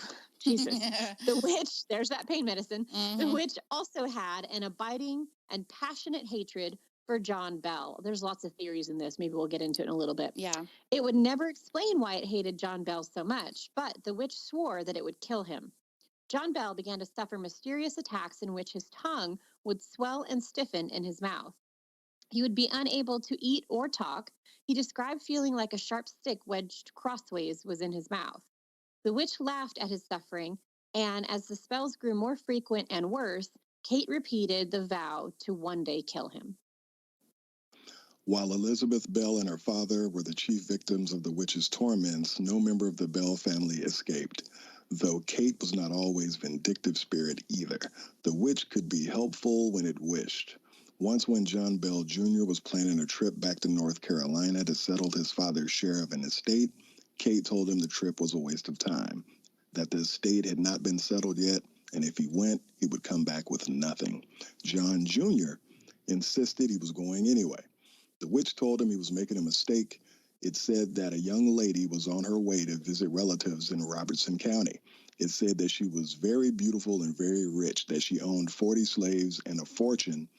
that pain medicine. Mm-hmm. The witch also had an abiding and passionate hatred for John Bell. There's lots of theories in this. Maybe we'll get into it in a little bit. Yeah. It would never explain why it hated John Bell so much, but the witch swore that it would kill him. John Bell began to suffer mysterious attacks in which his tongue would swell and stiffen in his mouth. He would be unable to eat or talk. He described feeling like a sharp stick wedged crossways was in his mouth. The witch laughed at his suffering, and as the spells grew more frequent and worse, Kate repeated the vow to one day kill him. While Elizabeth Bell and her father were the chief victims of the witch's torments, no member of the Bell family escaped. Though Kate was not always vindictive spirit either. The witch could be helpful when it wished. Once when John Bell Jr. was planning a trip back to North Carolina to settle his father's share of an estate, Kate told him the trip was a waste of time, that the estate had not been settled yet, and if he went, he would come back with nothing. John Jr. insisted he was going anyway. The witch told him he was making a mistake. It said that a young lady was on her way to visit relatives in Robertson County. It said that she was very beautiful and very rich, that she owned 40 slaves and a fortune,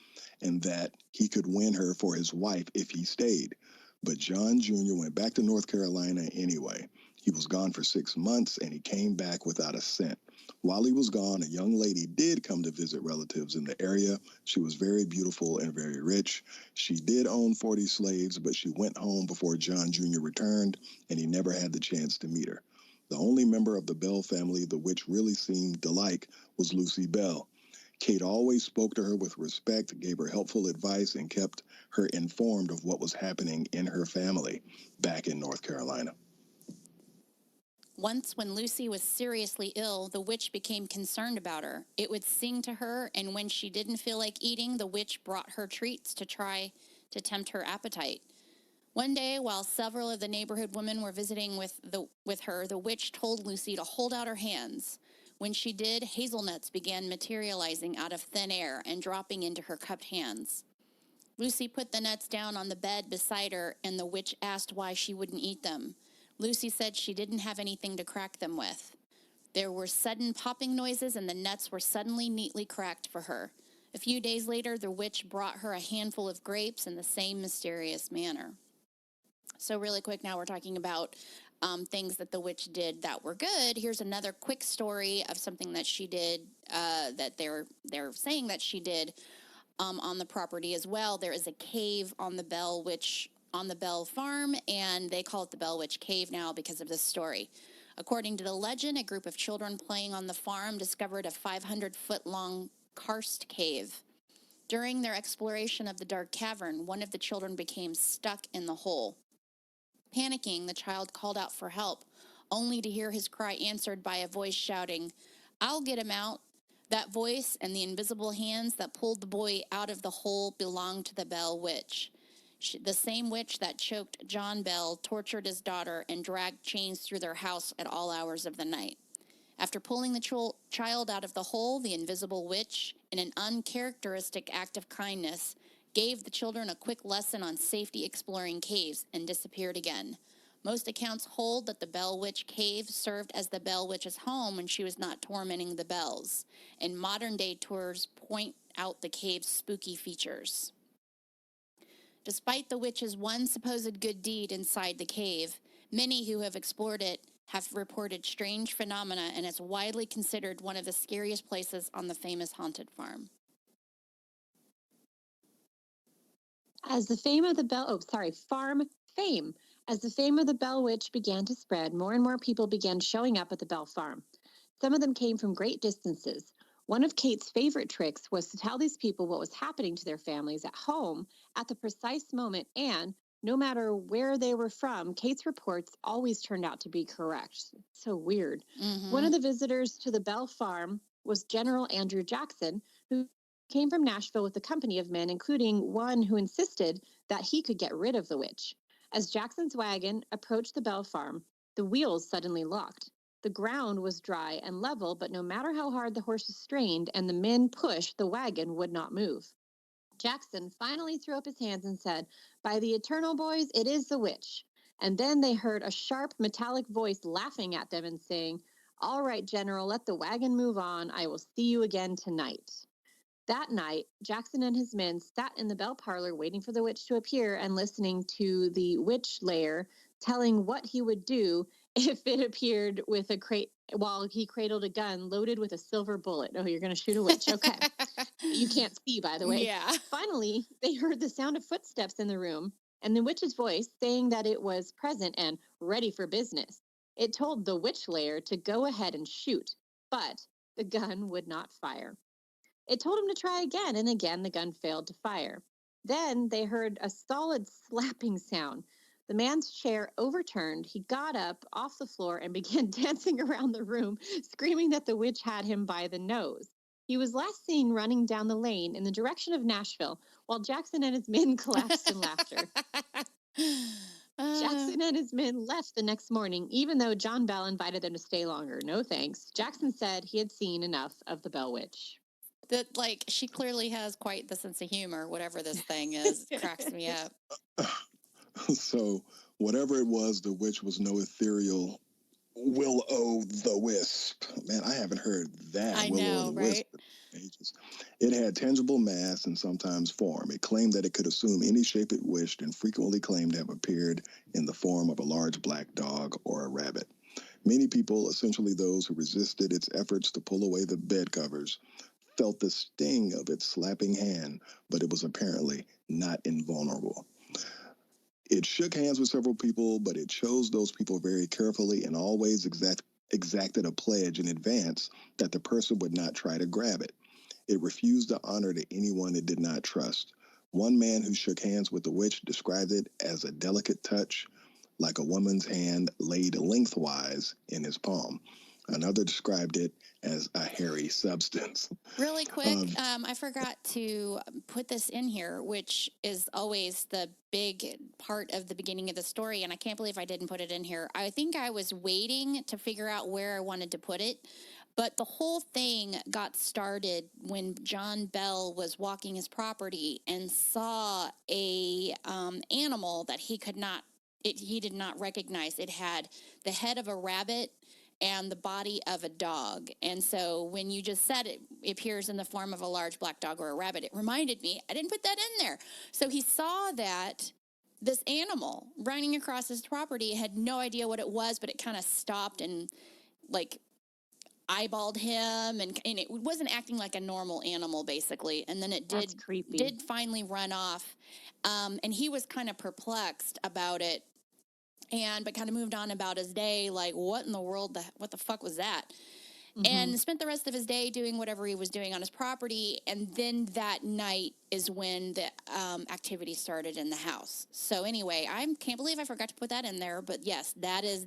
and that he could win her for his wife if he stayed. But John Jr. went back to North Carolina anyway. He was gone for 6 months, and he came back without a cent. While he was gone, a young lady did come to visit relatives in the area. She was very beautiful and very rich. She did own 40 slaves, but she went home before John Jr. returned, and he never had the chance to meet her. The only member of the Bell family the witch really seemed to like was Lucy Bell. Kate always spoke to her with respect, gave her helpful advice, and kept her informed of what was happening in her family back in North Carolina. Once, when Lucy was seriously ill, the witch became concerned about her. It would sing to her, and when she didn't feel like eating, the witch brought her treats to try to tempt her appetite. One day, while several of the neighborhood women were visiting with her, the witch told Lucy to hold out her hands. When she did, hazelnuts began materializing out of thin air and dropping into her cupped hands. Lucy put the nuts down on the bed beside her, and the witch asked why she wouldn't eat them. Lucy said she didn't have anything to crack them with. There were sudden popping noises, and the nuts were suddenly neatly cracked for her. A few days later, the witch brought her a handful of grapes in the same mysterious manner. So really quick, now we're talking about things that the witch did that were good. Here's another quick story of something that she did that they're saying that she did on the property as well. There is a cave on the Bell farm, and they call it the Bell Witch Cave now because of this story. According to the legend, a group of children playing on the farm discovered a 500-foot-long karst cave. During their exploration of the dark cavern, one of the children became stuck in the hole. Panicking, the child called out for help, only to hear his cry answered by a voice shouting, "I'll get him out. That voice and the invisible hands that pulled the boy out of the hole belonged to the Bell Witch. The same witch that choked John Bell, tortured his daughter, and dragged chains through their house at all hours of the night. After pulling the child out of the hole, the invisible witch, in an uncharacteristic act of kindness, gave the children a quick lesson on safety exploring caves and disappeared again. Most accounts hold that the Bell Witch Cave served as the Bell Witch's home when she was not tormenting the bells, and modern-day tours point out the cave's spooky features. Despite the witch's one supposed good deed inside the cave, many who have explored it have reported strange phenomena, and it's widely considered one of the scariest places on the famous haunted farm. As the fame of the farm fame. As the fame of the Bell Witch began to spread, more and more people began showing up at the Bell Farm. Some of them came from great distances. One of Kate's favorite tricks was to tell these people what was happening to their families at home at the precise moment, and no matter where they were from, Kate's reports always turned out to be correct. So weird. Mm-hmm. One of the visitors to the Bell Farm was General Andrew Jackson, who came from Nashville with a company of men, including one who insisted that he could get rid of the witch. As Jackson's wagon approached the Bell Farm, the wheels suddenly locked. The ground was dry and level, but no matter how hard the horses strained and the men pushed, the wagon would not move. Jackson finally threw up his hands and said, "By the eternal boys, it is the witch." And then they heard a sharp, metallic voice laughing at them and saying, "All right, General, let the wagon move on. I will see you again tonight." That night, Jackson and his men sat in the Bell parlor waiting for the witch to appear and listening to the witch layer telling what he would do if it appeared with a crate while he cradled a gun loaded with a silver bullet. Oh, you're going to shoot a witch. Okay. You can't see, by the way. Yeah. Finally, they heard the sound of footsteps in the room and the witch's voice saying that it was present and ready for business. It told the witch layer to go ahead and shoot, but the gun would not fire. It told him to try again, and again the gun failed to fire. Then they heard a solid slapping sound. The man's chair overturned. He got up off the floor and began dancing around the room, screaming that the witch had him by the nose. He was last seen running down the lane in the direction of Nashville, while Jackson and his men collapsed in laughter. Jackson and his men left the next morning, even though John Bell invited them to stay longer. No thanks. Jackson said he had seen enough of the Bell Witch. That, like, she clearly has quite the sense of humor, whatever this thing is. It cracks me up. So, whatever it was, the witch was no ethereal will-o'-the-wisp. Man, I haven't heard that. I know, right? In ages. It had tangible mass and sometimes form. It claimed that it could assume any shape it wished and frequently claimed to have appeared in the form of a large black dog or a rabbit. Many people, essentially those who resisted its efforts to pull away the bed covers, felt the sting of its slapping hand, but it was apparently not invulnerable. It shook hands with several people, but it chose those people very carefully and always exacted a pledge in advance that the person would not try to grab it. It refused to honor to anyone it did not trust. One man who shook hands with the witch described it as a delicate touch, like a woman's hand laid lengthwise in his palm. Another described it as a hairy substance. Really quick, I forgot to put this in here, which is always the big part of the beginning of the story, and I can't believe I didn't put it in here. I think I was waiting to figure out where I wanted to put it, but the whole thing got started when John Bell was walking his property and saw a animal that he did not recognize. It had the head of a rabbit and the body of a dog. And so when you just said it appears in the form of a large black dog or a rabbit, it reminded me, I didn't put that in there. So he saw that this animal running across his property, had no idea what it was, but it kind of stopped and like eyeballed him, and it wasn't acting like a normal animal basically. And then it did finally run off. And he was kind of perplexed about it, but kind of moved on about his day, like, what in the world, what the fuck was that? and spent the rest of his day doing whatever he was doing on his property. And then that night is when the activity started in the house. So anyway, I can't believe I forgot to put that in there. But yes, that is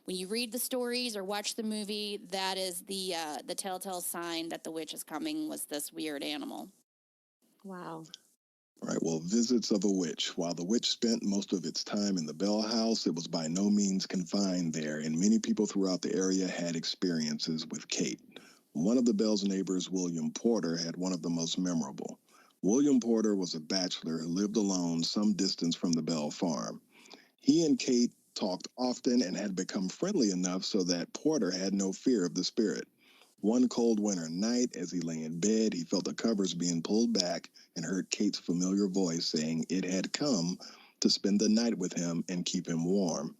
when you read the stories or watch the movie, that is the telltale sign that the witch is coming, was this weird animal. Wow. All right, well, visits of a witch. While the witch spent most of its time in the Bell House, it was by no means confined there, and many people throughout the area had experiences with Kate. One of the Bell's neighbors, William Porter, had one of the most memorable. William Porter was a bachelor who lived alone some distance from the Bell farm. He and Kate talked often and had become friendly enough so that Porter had no fear of the spirit. One cold winter night, as he lay in bed, he felt the covers being pulled back and heard Kate's familiar voice saying it had come to spend the night with him and keep him warm.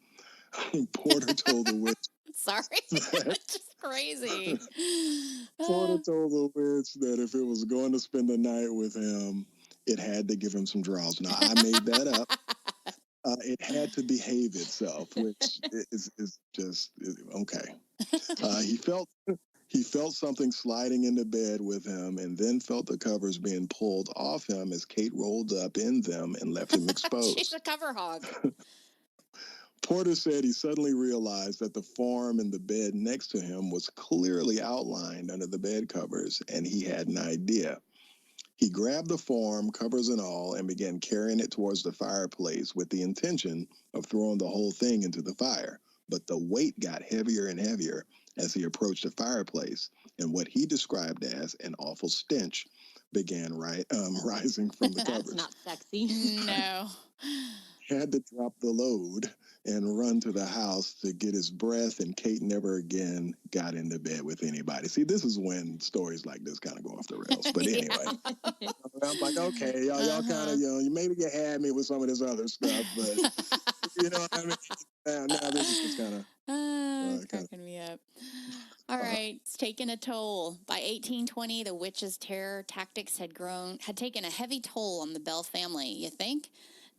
Porter told the witch. Sorry, it's just crazy. Porter told the witch that if it was going to spend the night with him, it had to give him some draws. Now, I made that up. It had to behave itself, which is just okay. He felt something sliding into bed with him and then felt the covers being pulled off him as Kate rolled up in them and left him exposed. She's a cover hog. Porter said he suddenly realized that the form in the bed next to him was clearly outlined under the bed covers, and he had an idea. He grabbed the form, covers and all, and began carrying it towards the fireplace with the intention of throwing the whole thing into the fire. But the weight got heavier and heavier as he approached the fireplace, and what he described as an awful stench began rising from the covers. That's not sexy. No. He had to drop the load and run to the house to get his breath, and Kate never again got into bed with anybody. See, this is when stories like this kind of go off the rails. But anyway, I'm like, okay, y'all kind of, maybe you had me with some of this other stuff, but you know what I mean? Now this is just kind of cracking me up. All right, it's taken a toll. By 1820, the witch's terror tactics had taken a heavy toll on the Bell family, you think?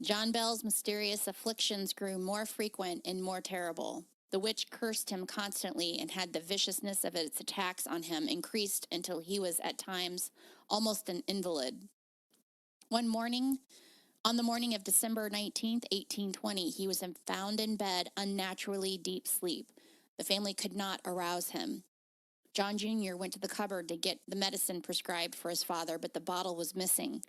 John Bell's mysterious afflictions grew more frequent and more terrible. The witch cursed him constantly and had the viciousness of its attacks on him increased until he was at times almost an invalid. On the morning of December 19th, 1820, he was found in bed, unnaturally deep sleep. The family could not arouse him. John Jr. went to the cupboard to get the medicine prescribed for his father, but the bottle was missing.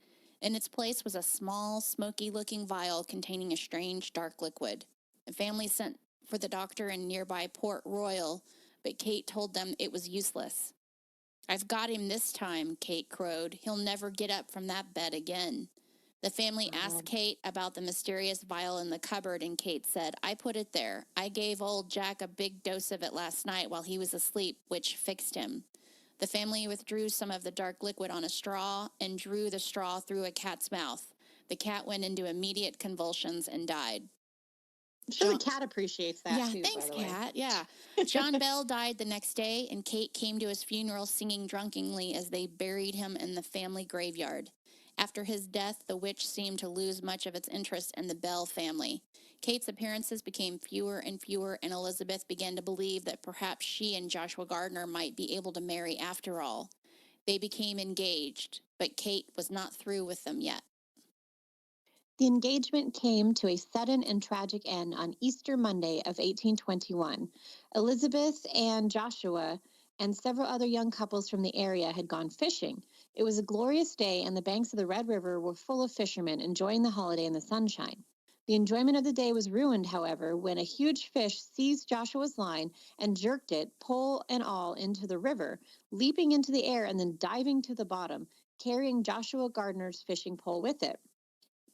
In its place was a small, smoky-looking vial containing a strange, dark liquid. The family sent for the doctor in nearby Port Royal, but Kate told them it was useless. "I've got him this time," Kate crowed. "He'll never get up from that bed again." The family asked Kate about the mysterious vial in the cupboard, and Kate said, "I put it there. I gave old Jack a big dose of it last night while he was asleep, which fixed him." The family withdrew some of the dark liquid on a straw and drew the straw through a cat's mouth. The cat went into immediate convulsions and died. I'm sure the cat appreciates that yeah, too. Thanks, by the Cat. way. Yeah. John Bell died the next day, and Kate came to his funeral singing drunkenly as they buried him in the family graveyard. After his death, the witch seemed to lose much of its interest in the Bell family. Kate's appearances became fewer and fewer, and Elizabeth began to believe that perhaps she and Joshua Gardner might be able to marry after all. They became engaged, but Kate was not through with them yet. The engagement came to a sudden and tragic end on Easter Monday of 1821. Elizabeth and Joshua and several other young couples from the area had gone fishing. It was a glorious day, and the banks of the Red River were full of fishermen enjoying the holiday in the sunshine. The enjoyment of the day was ruined, however, when a huge fish seized Joshua's line and jerked it, pole and all, into the river, leaping into the air and then diving to the bottom, carrying Joshua Gardner's fishing pole with it.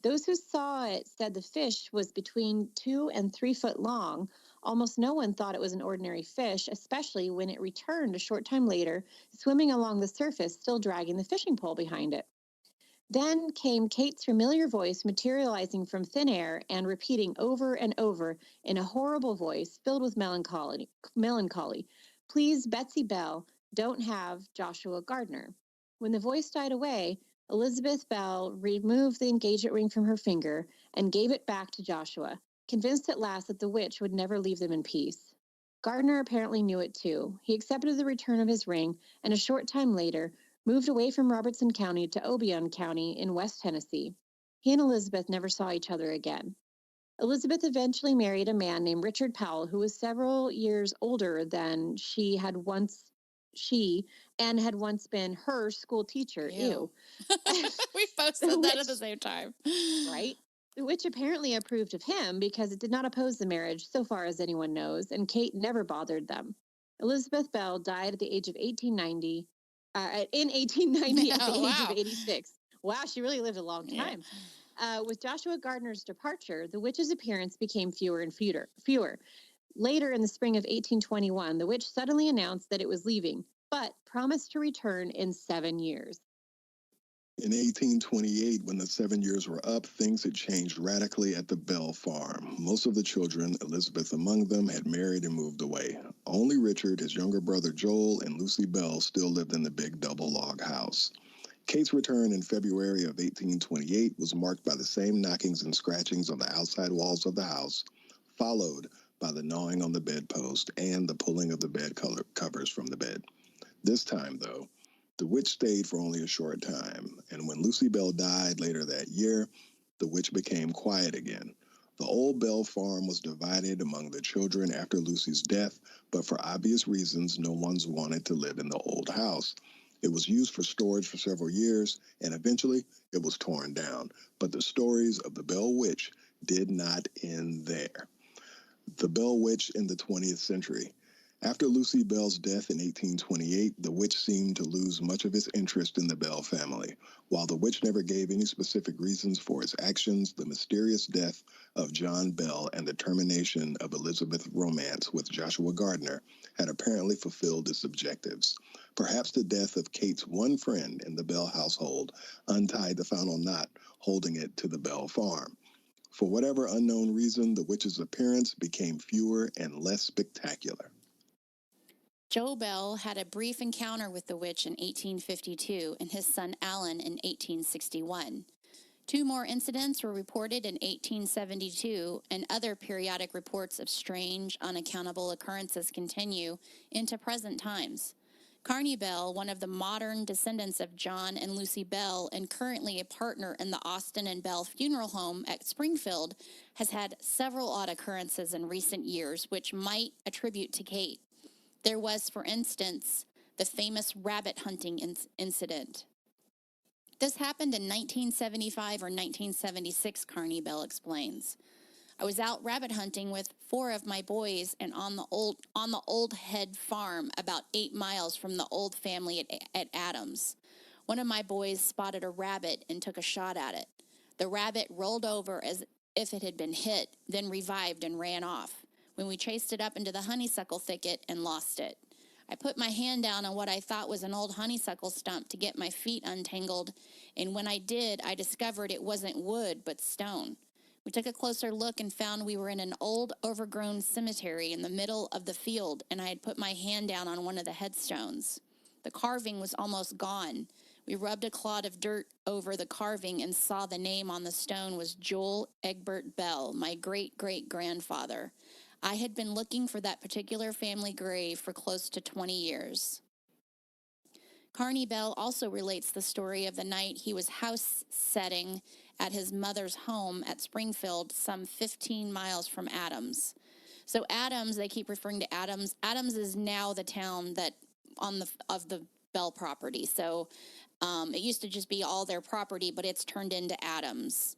Those who saw it said the fish was between 2 and 3 foot long. Almost no one thought it was an ordinary fish, especially when it returned a short time later, swimming along the surface, still dragging the fishing pole behind it. Then came Kate's familiar voice materializing from thin air and repeating over and over in a horrible voice filled with melancholy, "Please, Betsy Bell, don't have Joshua Gardner." When the voice died away, Elizabeth Bell removed the engagement ring from her finger and gave it back to Joshua, convinced at last that the witch would never leave them in peace. Gardner apparently knew it too. He accepted the return of his ring and a short time later moved away from Robertson County to Obion County in West Tennessee. He and Elizabeth never saw each other again. Elizabeth eventually married a man named Richard Powell, who was several years older than she and had once been her school teacher. Ew. We both said that at the same time. Right? Which apparently approved of him because it did not oppose the marriage, so far as anyone knows, and Kate never bothered them. Elizabeth Bell died at the age of 1890, in 1890 at the age of 86. Wow, she really lived a long time. Yeah. With Joshua Gardner's departure, the witch's appearance became fewer and fewer. Later in the spring of 1821, the witch suddenly announced that it was leaving, but promised to return in 7 years. In 1828, when the 7 years were up, things had changed radically at the Bell farm. Most of the children, Elizabeth among them, had married and moved away. Only Richard, his younger brother Joel, and Lucy Bell still lived in the big double log house. Kate's return in February of 1828 was marked by the same knockings and scratchings on the outside walls of the house, followed by the gnawing on the bedpost and the pulling of the bed covers from the bed. This time, though, the witch stayed for only a short time, and when Lucy Bell died later that year, the witch became quiet again. The old Bell farm was divided among the children after Lucy's death, but for obvious reasons, no one's wanted to live in the old house. It was used for storage for several years, and eventually it was torn down. But the stories of the Bell Witch did not end there. The Bell Witch in the 20th century. After Lucy Bell's death in 1828, the witch seemed to lose much of its interest in the Bell family. While the witch never gave any specific reasons for its actions, the mysterious death of John Bell and the termination of Elizabeth's romance with Joshua Gardner had apparently fulfilled its objectives. Perhaps the death of Kate's one friend in the Bell household untied the final knot holding it to the Bell farm. For whatever unknown reason, the witch's appearance became fewer and less spectacular. Joe Bell had a brief encounter with the witch in 1852 and his son Alan in 1861. 2 more incidents were reported in 1872, and other periodic reports of strange, unaccountable occurrences continue into present times. Carney Bell, one of the modern descendants of John and Lucy Bell and currently a partner in the Austin and Bell Funeral Home at Springfield, has had several odd occurrences in recent years which might attribute to Kate. There was, for instance, the famous rabbit hunting incident. This happened in 1975 or 1976, Carney Bell explains. I was out rabbit hunting with 4 of my boys and on the old Head farm about 8 miles from the old family at Adams. One of my boys spotted a rabbit and took a shot at it. The rabbit rolled over as if it had been hit, then revived and ran off. When we chased it up into the honeysuckle thicket and lost it. I put my hand down on what I thought was an old honeysuckle stump to get my feet untangled, and when I did, I discovered it wasn't wood but stone. We took a closer look and found we were in an old, overgrown cemetery in the middle of the field, and I had put my hand down on one of the headstones. The carving was almost gone. We rubbed a clod of dirt over the carving and saw the name on the stone was Joel Egbert Bell, my great-great-grandfather. I had been looking for that particular family grave for close to 20 years. Carney Bell also relates the story of the night he was house setting at his mother's home at Springfield, some 15 miles from Adams. So Adams, they keep referring to Adams. Adams is now the town that of the Bell property. So it used to just be all their property, but it's turned into Adams,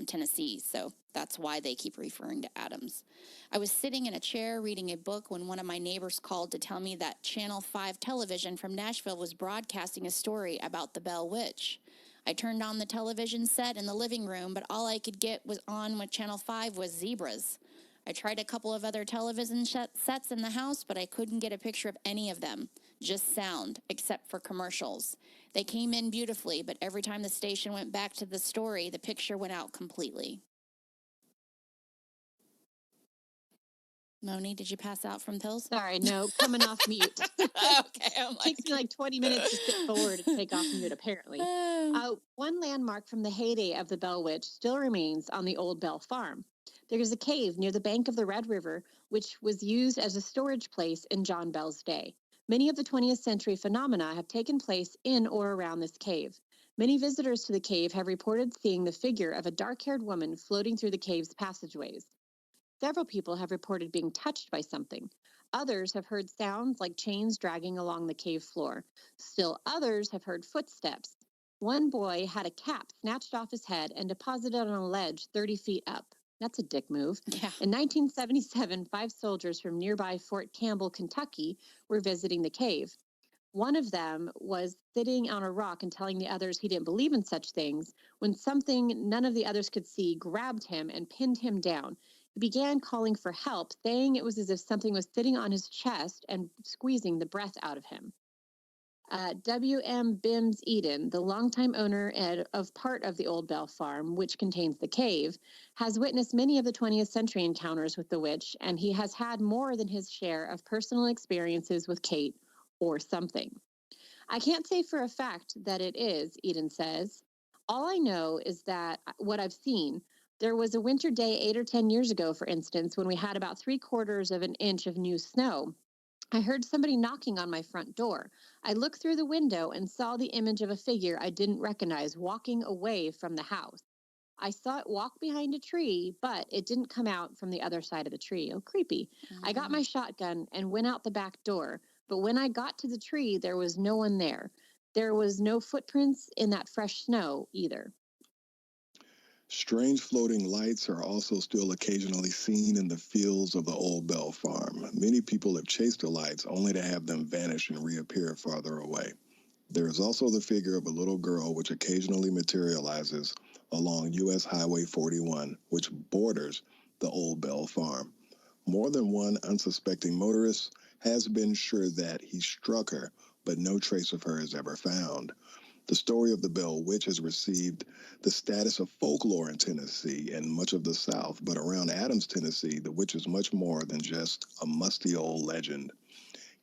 Tennessee. So that's why they keep referring to Adams. I was sitting in a chair reading a book when one of my neighbors called to tell me that Channel 5 television from Nashville was broadcasting a story about the Bell Witch. I turned on the television set in the living room, but all I could get was on with Channel 5 was zebras. I tried a couple of other television sets in the house, but I couldn't get a picture of any of them, just sound, except for commercials. They came in beautifully, but every time the station went back to the story, the picture went out completely. Moni, did you pass out from pills? Sorry, no, coming off mute. Okay. I'm Takes me like 20 minutes to sit forward and take off mute, apparently. One landmark from the heyday of the Bell Witch still remains on the old Bell Farm. There is a cave near the bank of the Red River, which was used as a storage place in John Bell's day. Many of the 20th century phenomena have taken place in or around this cave. Many visitors to the cave have reported seeing the figure of a dark-haired woman floating through the cave's passageways. Several people have reported being touched by something. Others have heard sounds like chains dragging along the cave floor. Still others have heard footsteps. One boy had a cap snatched off his head and deposited on a ledge 30 feet up. That's a dick move. Yeah. In 1977, 5 soldiers from nearby Fort Campbell, Kentucky, were visiting the cave. One of them was sitting on a rock and telling the others he didn't believe in such things when something none of the others could see grabbed him and pinned him down. He began calling for help, saying it was as if something was sitting on his chest and squeezing the breath out of him. W.M. Bims Eden, the longtime owner of part of the Old Bell Farm, which contains the cave, has witnessed many of the 20th century encounters with the witch, and he has had more than his share of personal experiences with Kate or something. I can't say for a fact that it is, Eden says. All I know is that what I've seen, there was a winter day 8 or 10 years ago, for instance, when we had about 3/4 of an inch of new snow. I heard somebody knocking on my front door. I looked through the window and saw the image of a figure I didn't recognize walking away from the house. I saw it walk behind a tree, but it didn't come out from the other side of the tree. Oh, creepy. I got my shotgun and went out the back door, but when I got to the tree, there was no one there. There was no footprints in that fresh snow either. Strange floating lights are also still occasionally seen in the fields of the Old Bell Farm. Many people have chased the lights only to have them vanish and reappear farther away. There is also the figure of a little girl which occasionally materializes along U.S. Highway 41, which borders the Old Bell Farm. More than one unsuspecting motorist has been sure that he struck her, but no trace of her is ever found. The story of the Bell Witch has received the status of folklore in Tennessee and much of the South, but around Adams, Tennessee, the witch is much more than just a musty old legend.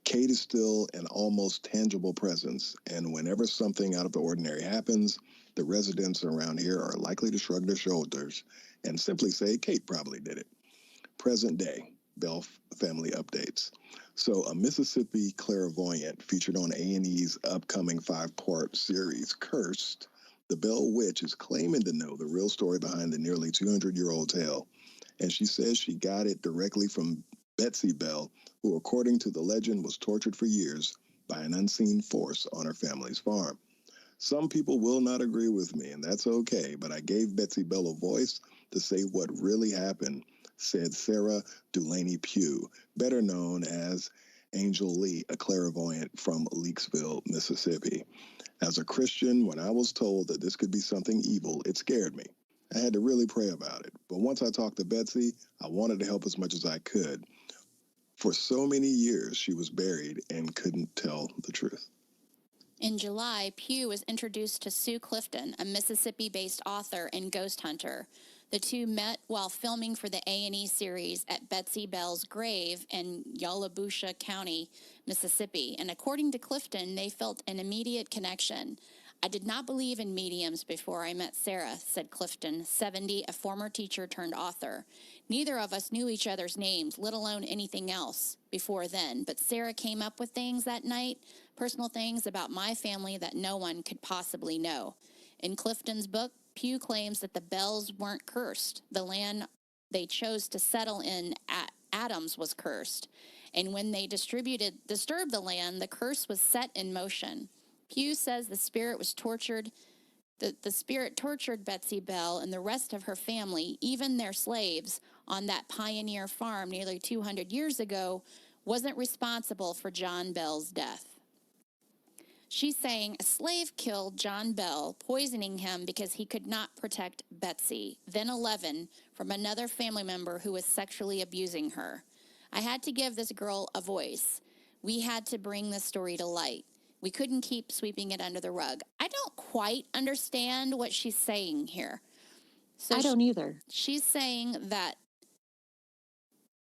Kate is still an almost tangible presence, and whenever something out of the ordinary happens, the residents around here are likely to shrug their shoulders and simply say, Kate probably did it. Present day Bell family updates. So, a Mississippi clairvoyant featured on A&E's upcoming 5-part series, Cursed, the Bell Witch is claiming to know the real story behind the nearly 200-year-old tale, and she says she got it directly from Betsy Bell, who, according to the legend, was tortured for years by an unseen force on her family's farm. Some people will not agree with me, and that's okay, but I gave Betsy Bell a voice to say what really happened, said Sarah Dulaney Pugh, better known as Angel Lee, a clairvoyant from Leakesville, Mississippi. As a Christian, when I was told that this could be something evil, it scared me. I had to really pray about it. But once I talked to Betsy, I wanted to help as much as I could. For so many years, she was buried and couldn't tell the truth. In July, Pugh was introduced to Sue Clifton, a Mississippi-based author and ghost hunter. The two met while filming for the A&E series at Betsy Bell's grave in Yalobusha County, Mississippi, and according to Clifton, they felt an immediate connection. I did not believe in mediums before I met Sarah, said Clifton, 70, a former teacher turned author. Neither of us knew each other's names, let alone anything else, before then, but Sarah came up with things that night, personal things about my family that no one could possibly know. In Clifton's book, Pugh claims that the Bells weren't cursed. The land they chose to settle in at Adams was cursed. And when they disturbed the land, the curse was set in motion. Pugh says the spirit was tortured. The spirit tortured Betsy Bell and the rest of her family, even their slaves, on that pioneer farm nearly 200 years ago, wasn't responsible for John Bell's death. She's saying a slave killed John Bell, poisoning him because he could not protect Betsy, then 11, from another family member who was sexually abusing her. I had to give this girl a voice. We had to bring this story to light. We couldn't keep sweeping it under the rug. I don't quite understand what she's saying here. So I don't either. She's saying that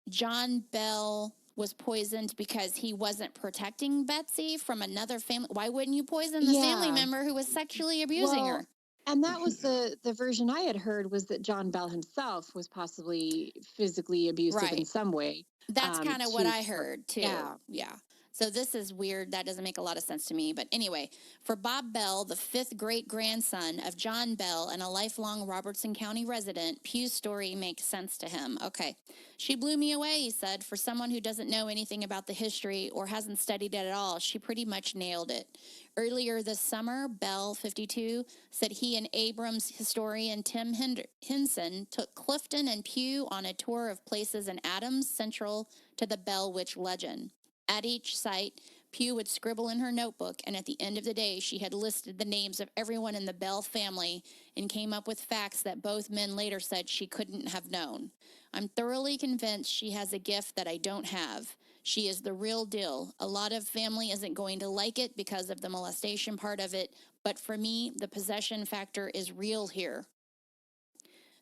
John Bell was poisoned because he wasn't protecting Betsy from another family. Why wouldn't you poison the family member who was sexually abusing her? And that was the version I had heard, was that John Bell himself was possibly physically abusive in some way. That's kind of what I heard too. Yeah. So this is weird. That doesn't make a lot of sense to me. But anyway, for Bob Bell, the fifth great-grandson of John Bell and a lifelong Robertson County resident, Pugh's story makes sense to him. Okay. She blew me away, he said. For someone who doesn't know anything about the history or hasn't studied it at all, she pretty much nailed it. Earlier this summer, Bell, 52, said he and Abrams historian Tim Henson took Clifton and Pugh on a tour of places in Adams central to the Bell Witch legend. At each site, Pugh would scribble in her notebook, and at the end of the day, she had listed the names of everyone in the Bell family and came up with facts that both men later said she couldn't have known. I'm thoroughly convinced she has a gift that I don't have. She is the real deal. A lot of family isn't going to like it because of the molestation part of it, but for me, the possession factor is real here.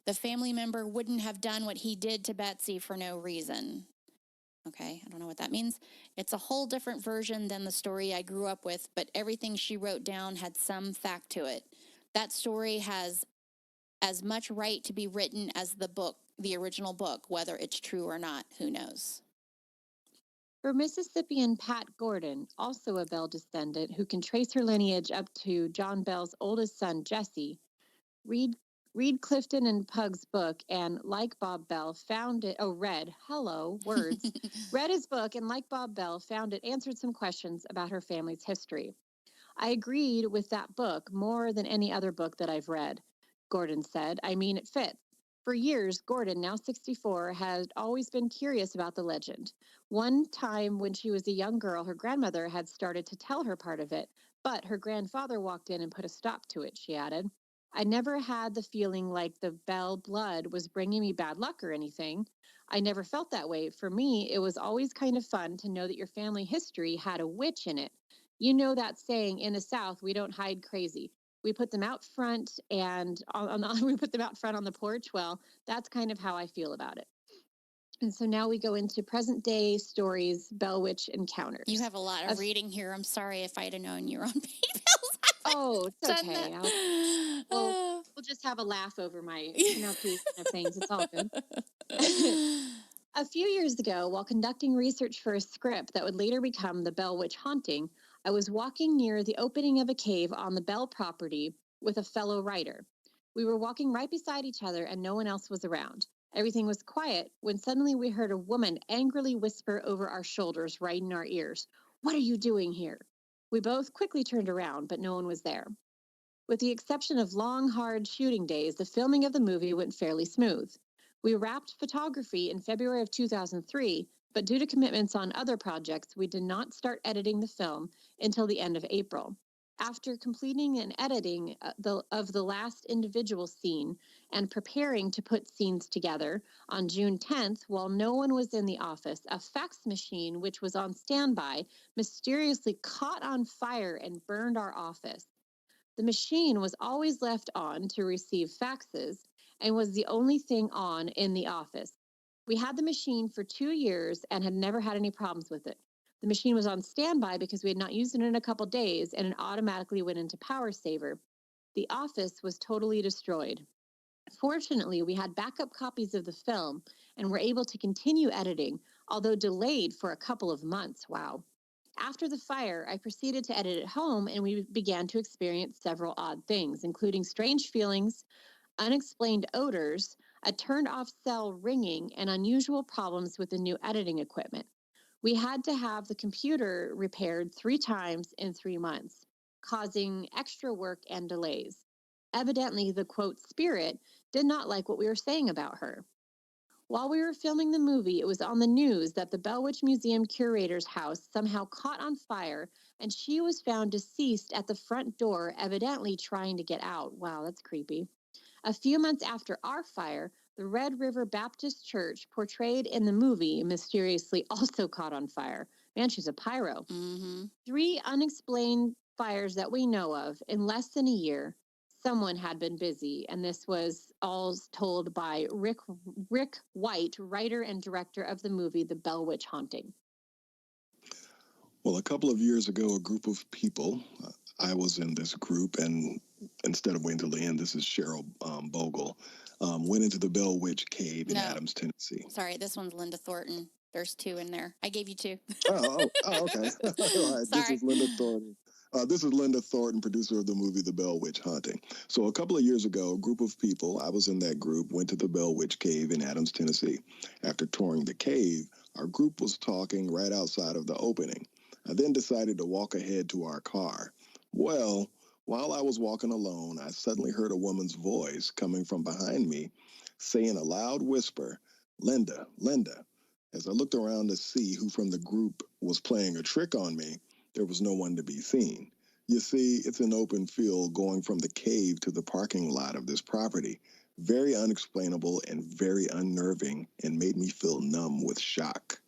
The family member wouldn't have done what he did to Betsy for no reason. Okay, I don't know what that means. It's a whole different version than the story I grew up with, but everything she wrote down had some fact to it. That story has as much right to be written as the original book, whether it's true or not, who knows? For Mississippian Pat Gordon, also a Bell descendant who can trace her lineage up to John Bell's oldest son, Jesse, read Clifton and Pug's book, and like Bob Bell, read his book, and like Bob Bell, found it answered some questions about her family's history. I agreed with that book more than any other book that I've read, Gordon said. I mean, it fits. For years, Gordon, now 64, had always been curious about the legend. One time when she was a young girl, her grandmother had started to tell her part of it, but her grandfather walked in and put a stop to it, she added. I never had the feeling like the Bell blood was bringing me bad luck or anything. I never felt that way. For me, it was always kind of fun to know that your family history had a witch in it. You know that saying, in the South, we don't hide crazy. We put them out front and we put them out front on the porch. Well, that's kind of how I feel about it. And so now we go into present day stories, Bell Witch encounters. You have a lot of reading here. I'm sorry if I'd have known you were on PayPal. Oh, it's okay. We'll just have a laugh over my pronunciation of things. It's all good. A few years ago, while conducting research for a script that would later become The Bell Witch Haunting, I was walking near the opening of a cave on the Bell property with a fellow writer. We were walking right beside each other and no one else was around. Everything was quiet when suddenly we heard a woman angrily whisper over our shoulders right in our ears, "What are you doing here?" We both quickly turned around, but no one was there. With the exception of long, hard shooting days, the filming of the movie went fairly smooth. We wrapped photography in February of 2003, but due to commitments on other projects, we did not start editing the film until the end of April. After completing an editing of the last individual scene and preparing to put scenes together, on June 10th, while no one was in the office, a fax machine, which was on standby, mysteriously caught on fire and burned our office. The machine was always left on to receive faxes and was the only thing on in the office. We had the machine for 2 years and had never had any problems with it. The machine was on standby because we had not used it in a couple days, and it automatically went into power saver. The office was totally destroyed. Fortunately, we had backup copies of the film and were able to continue editing, although delayed for a couple of months. Wow. After the fire, I proceeded to edit at home, and we began to experience several odd things, including strange feelings, unexplained odors, a turned-off cell ringing, and unusual problems with the new editing equipment. We had to have the computer repaired 3 times in 3 months, causing extra work and delays. Evidently, the quote spirit did not like what we were saying about her. While we were filming the movie, it was on the news that the Bell Witch Museum curator's house somehow caught on fire, and she was found deceased at the front door, evidently trying to get out. Wow, that's creepy. A few months after our fire, the Red River Baptist Church, portrayed in the movie, mysteriously also caught on fire. Man, she's a pyro. Mm-hmm. 3 unexplained fires that we know of in less than a year. someone had been busy. And this was all told by Rick White, writer and director of the movie The Bell Witch Haunting. Well, a couple of years ago, a group of people, I was in this group, and instead of waiting till the end, this is Cheryl Bogle, went into the Bell Witch Cave in No. Adams, Tennessee. Sorry, this one's Linda Thornton. There's two in there. I gave you two. Okay. All right. Sorry. This is Linda Thornton. This is Linda Thornton, producer of the movie The Bell Witch Haunting. So a couple of years ago, a group of people, I was in that group, went to the Bell Witch Cave in Adams, Tennessee. After touring the cave, our group was talking right outside of the opening. I then decided to walk ahead to our car. Well, while I was walking alone, I suddenly heard a woman's voice coming from behind me, saying a loud whisper, "Linda, Linda." As I looked around to see who from the group was playing a trick on me, there was no one to be seen. You see, it's an open field going from the cave to the parking lot of this property. Very unexplainable and very unnerving, and made me feel numb with shock.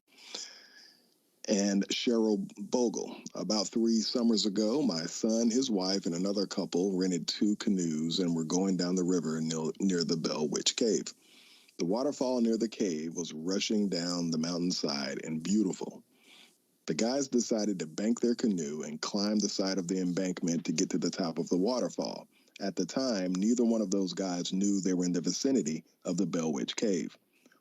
And Cheryl Bogle. About 3 summers ago, my son, his wife, and another couple rented 2 canoes and were going down the river near the Bell Witch Cave. The waterfall near the cave was rushing down the mountainside and beautiful. The guys decided to bank their canoe and climb the side of the embankment to get to the top of the waterfall. At the time, neither one of those guys knew they were in the vicinity of the Bell Witch Cave.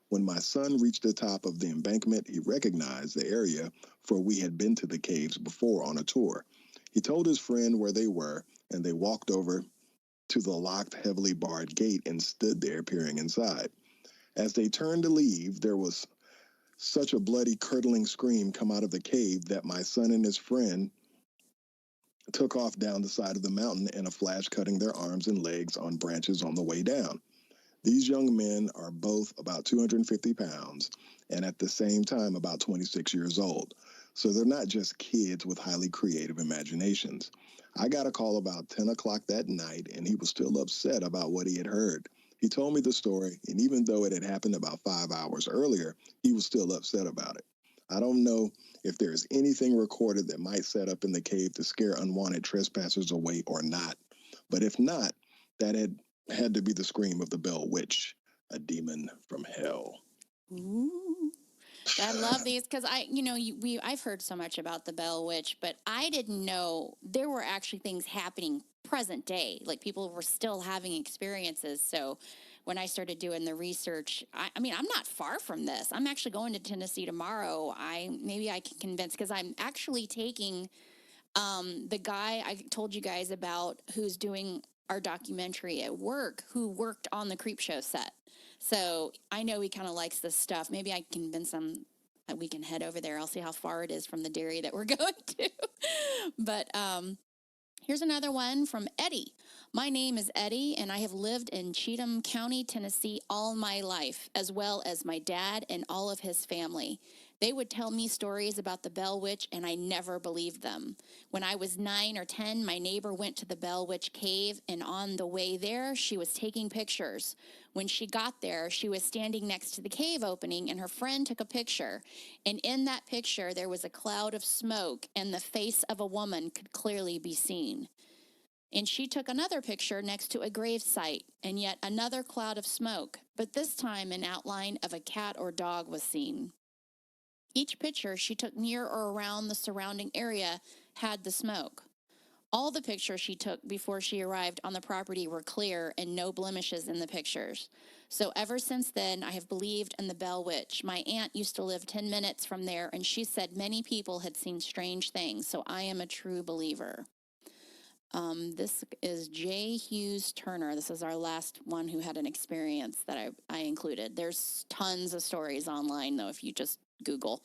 When my son reached the top of the embankment, he recognized the area, for we had been to the caves before on a tour. He told his friend where they were, and they walked over to the locked, heavily barred gate and stood there peering inside. As they turned to leave, there was such a bloody, curdling scream come out of the cave that my son and his friend took off down the side of the mountain in a flash, cutting their arms and legs on branches on the way down. These young men are both about 250 pounds and at the same time about 26 years old. So they're not just kids with highly creative imaginations. I got a call about 10 o'clock that night, and he was still upset about what he had heard. He told me the story, and even though it had happened about 5 hours earlier, he was still upset about it. I don't know if there is anything recorded that might set up in the cave to scare unwanted trespassers away or not. But if not, that had to be the scream of the Bell Witch, a demon from hell. Ooh. I love these because I've heard so much about the Bell Witch, but I didn't know there were actually things happening present day. Like people were still having experiences. So when I started doing the research, I mean, I'm not far from this. I'm actually going to Tennessee tomorrow. Maybe I can convince, because I'm actually taking the guy I told you guys about who's doing our documentary at work, who worked on the Creepshow set. So I know he kind of likes this stuff. Maybe I can convince him that we can head over there. I'll see how far it is from the dairy that we're going to. But here's another one from Eddie. My name is Eddie, and I have lived in Cheatham County, Tennessee all my life, as well as my dad and all of his family. They would tell me stories about the Bell Witch, and I never believed them. When I was 9 or 10, my neighbor went to the Bell Witch Cave, and on the way there, she was taking pictures. When she got there, she was standing next to the cave opening, and her friend took a picture. And in that picture, there was a cloud of smoke, and the face of a woman could clearly be seen. And she took another picture next to a grave site, and yet another cloud of smoke, but this time an outline of a cat or dog was seen. Each picture she took near or around the surrounding area had the smoke. All the pictures she took before she arrived on the property were clear and no blemishes in the pictures. So ever since then, I have believed in the Bell Witch. My aunt used to live 10 minutes from there, and she said many people had seen strange things, so I am a true believer. This is J. Hughes Turner. This is our last one who had an experience that I included. There's tons of stories online, though, if you just Google.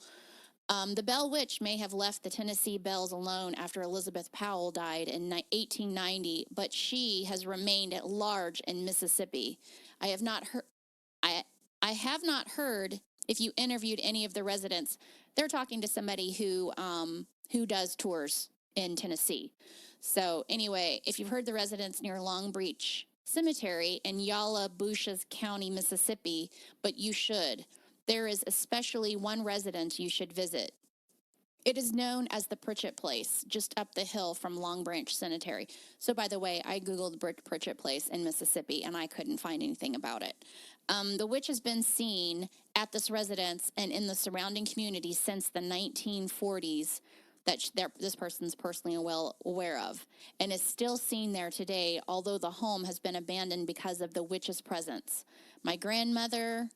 The Bell Witch may have left the Tennessee Bells alone after Elizabeth Powell died in 1890, but she has remained at large in Mississippi. I have not heard if you interviewed any of the residents. They're talking to somebody who does tours in Tennessee. So anyway, if you've heard the residents near Long Beach Cemetery in Yallabusha County, Mississippi, but you should. There is especially one residence you should visit. It is known as the Pritchett Place, just up the hill from Long Branch Cemetery. So, by the way, I Googled Pritchett Place in Mississippi, and I couldn't find anything about it. The witch has been seen at this residence and in the surrounding community since the 1940s that this person's personally well aware of, and is still seen there today, although the home has been abandoned because of the witch's presence. My grandmother,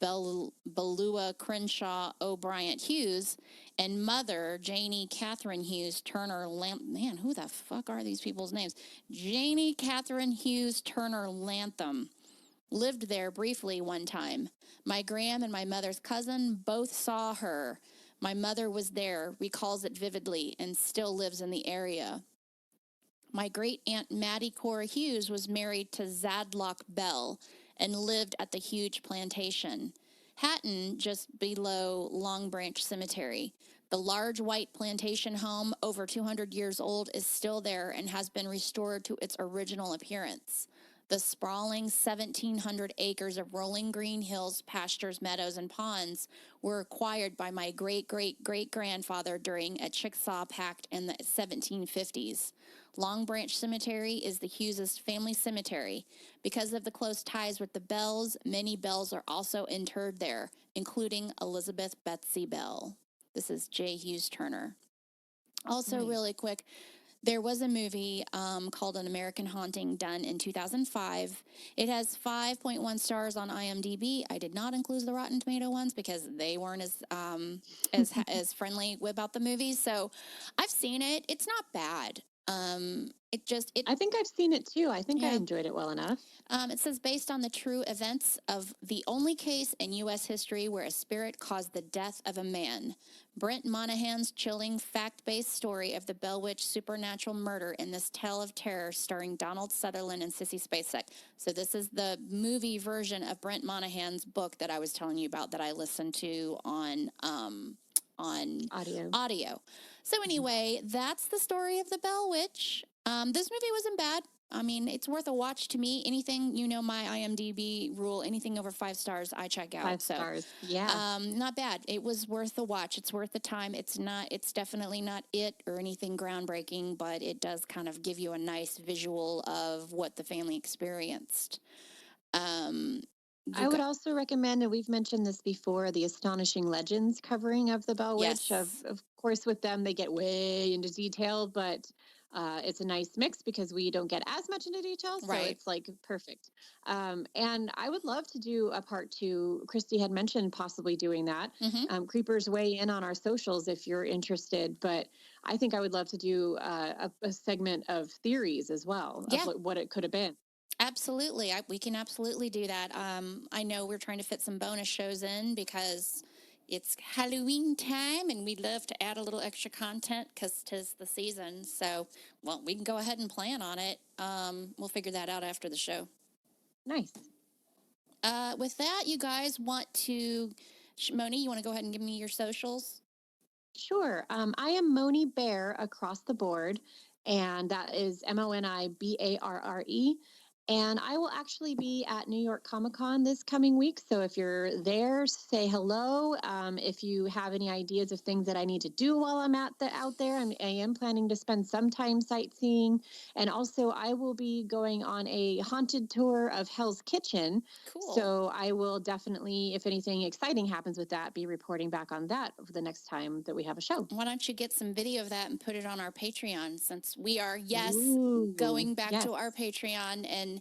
Belua Crenshaw O'Brien Hughes, and mother, Janie Catherine Hughes Turner Man, who the fuck are these people's names? Janie Catherine Hughes Turner Lantham lived there briefly one time. My gram and my mother's cousin both saw her. My mother was there, recalls it vividly, and still lives in the area. My great-aunt Mattie Cora Hughes was married to Zadlock Bell and lived at the huge plantation. Hatton, just below Long Branch Cemetery. The large white plantation home, over 200 years old, is still there and has been restored to its original appearance. The sprawling 1,700 acres of rolling green hills, pastures, meadows, and ponds were acquired by my great-great-great-grandfather during a Chickasaw Pact in the 1750s. Long Branch Cemetery is the Hughes' family cemetery. Because of the close ties with the Bells, many Bells are also interred there, including Elizabeth Betsy Bell. This is J. Hughes Turner. Also, Nice. really quick, there was a movie called An American Haunting done in 2005. It has 5.1 stars on IMDb. I did not include the Rotten Tomato ones because they weren't as friendly about the movies. So I've seen it. It's not bad. I think I've seen it too. I think I Yeah. enjoyed it well enough. It says based on the true events of the only case in U.S. history where a spirit caused the death of a man. Brent Monahan's chilling fact-based story of the Bell Witch supernatural murder in this tale of terror starring Donald Sutherland and Sissy Spacek. So this is the movie version of Brent Monahan's book that I was telling you about that I listened to on audio. So anyway, that's the story of the Bell Witch. This movie wasn't bad. I mean, it's worth a watch to me. Anything, my IMDb rule, anything over 5 stars, I check out. 5 stars. Yeah. Not bad. It was worth the watch. It's worth the time. It's definitely not it or anything groundbreaking, but it does kind of give you a nice visual of what the family experienced. I would also recommend, and we've mentioned this before, the Astonishing Legends covering of the Bell Witch. Yes. Of course, with them, they get way into detail, but it's a nice mix because we don't get as much into detail. So Right. it's like perfect. And I would love to do a part 2. Christy had mentioned possibly doing that. Mm-hmm. Creepers, weigh in on our socials if you're interested. But I think I would love to do a segment of theories as well, Yeah. of what it could have been. Absolutely. We can absolutely do that. I know we're trying to fit some bonus shows in because it's Halloween time and we love to add a little extra content because 'tis the season. So, well, we can go ahead and plan on it. We'll figure that out after the show. Nice. With that, you guys want to, Moni, you want to go ahead and give me your socials? Sure. I am Moni Bear across the board, and that is MoniBarre. And I will actually be at New York Comic Con this coming week. So if you're there, say hello. If you have any ideas of things that I need to do while I'm out there, I am planning to spend some time sightseeing. And also, I will be going on a haunted tour of Hell's Kitchen. Cool. So I will definitely, if anything exciting happens with that, be reporting back on that the next time that we have a show. Why don't you get some video of that and put it on our Patreon, since we are, going back to our Patreon. And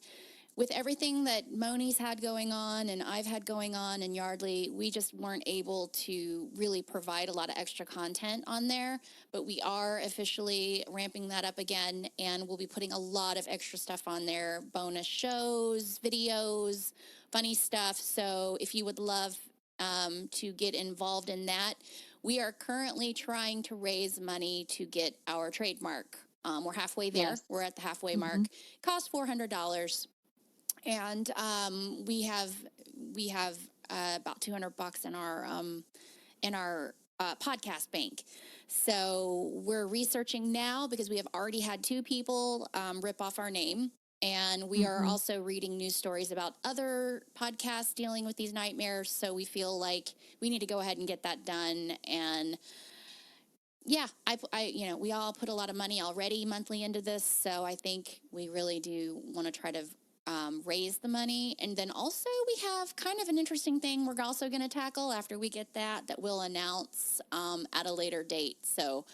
with everything that Moni's had going on and I've had going on in Yardley, we just weren't able to really provide a lot of extra content on there. But we are officially ramping that up again, and we'll be putting a lot of extra stuff on there, bonus shows, videos, funny stuff. So if you would love to get involved in that, we are currently trying to raise money to get our trademark. We're halfway there. Yes. We're at the halfway mark. Cost $400. And we have about $200 in our podcast bank. So we're researching now because we have already had 2 people rip off our name. And we are also reading news stories about other podcasts dealing with these nightmares. So we feel like we need to go ahead and get that done. And yeah, we all put a lot of money already monthly into this, so I think we really do want to try to raise the money. And then also we have kind of an interesting thing we're also going to tackle after we get that we'll announce at a later date. So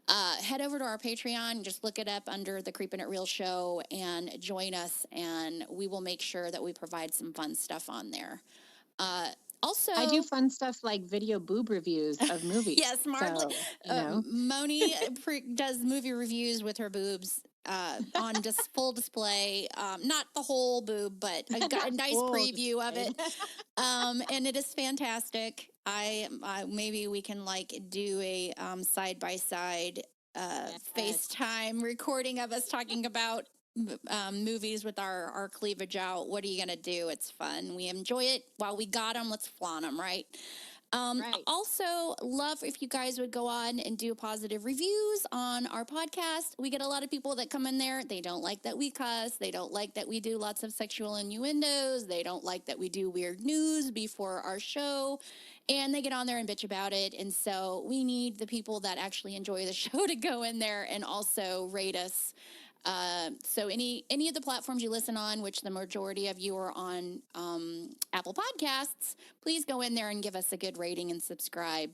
head over to our Patreon, just look it up under the Creepin' It Real show and join us, and we will make sure that we provide some fun stuff on there. Uh, Also, I do fun stuff like video boob reviews of movies. yes, Marley. So, Moni does movie reviews with her boobs on just full display. Not the whole boob, but a nice preview of it. And it is fantastic. I maybe we can do a side by side FaceTime recording of us talking about movies with our cleavage out. What are you gonna do? It's fun. We enjoy it while we got them. Let's flaunt them, right? Right. Also, love if you guys would go on and do positive reviews on our podcast. We get a lot of people that come in there. They don't like that we cuss. They don't like that we do lots of sexual innuendos. They don't like that we do weird news before our show. And they get on there and bitch about it. And so we need the people that actually enjoy the show to go in there and also rate us. So any of the platforms you listen on, which the majority of you are on Apple Podcasts, please go in there and give us a good rating and subscribe.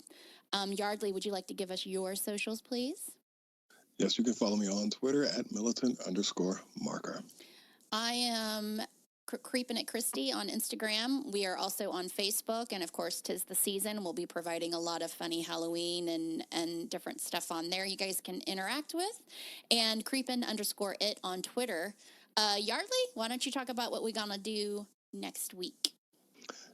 Yardley, would you like to give us your socials, please? Yes, you can follow me on Twitter at militant_marker. I am Creepin' It Christy on Instagram. We are also on Facebook, and of course, 'tis the season. We'll be providing a lot of funny Halloween and different stuff on there you guys can interact with. And Creepin_It on Twitter. Yardley, why don't you talk about what we're gonna do next week?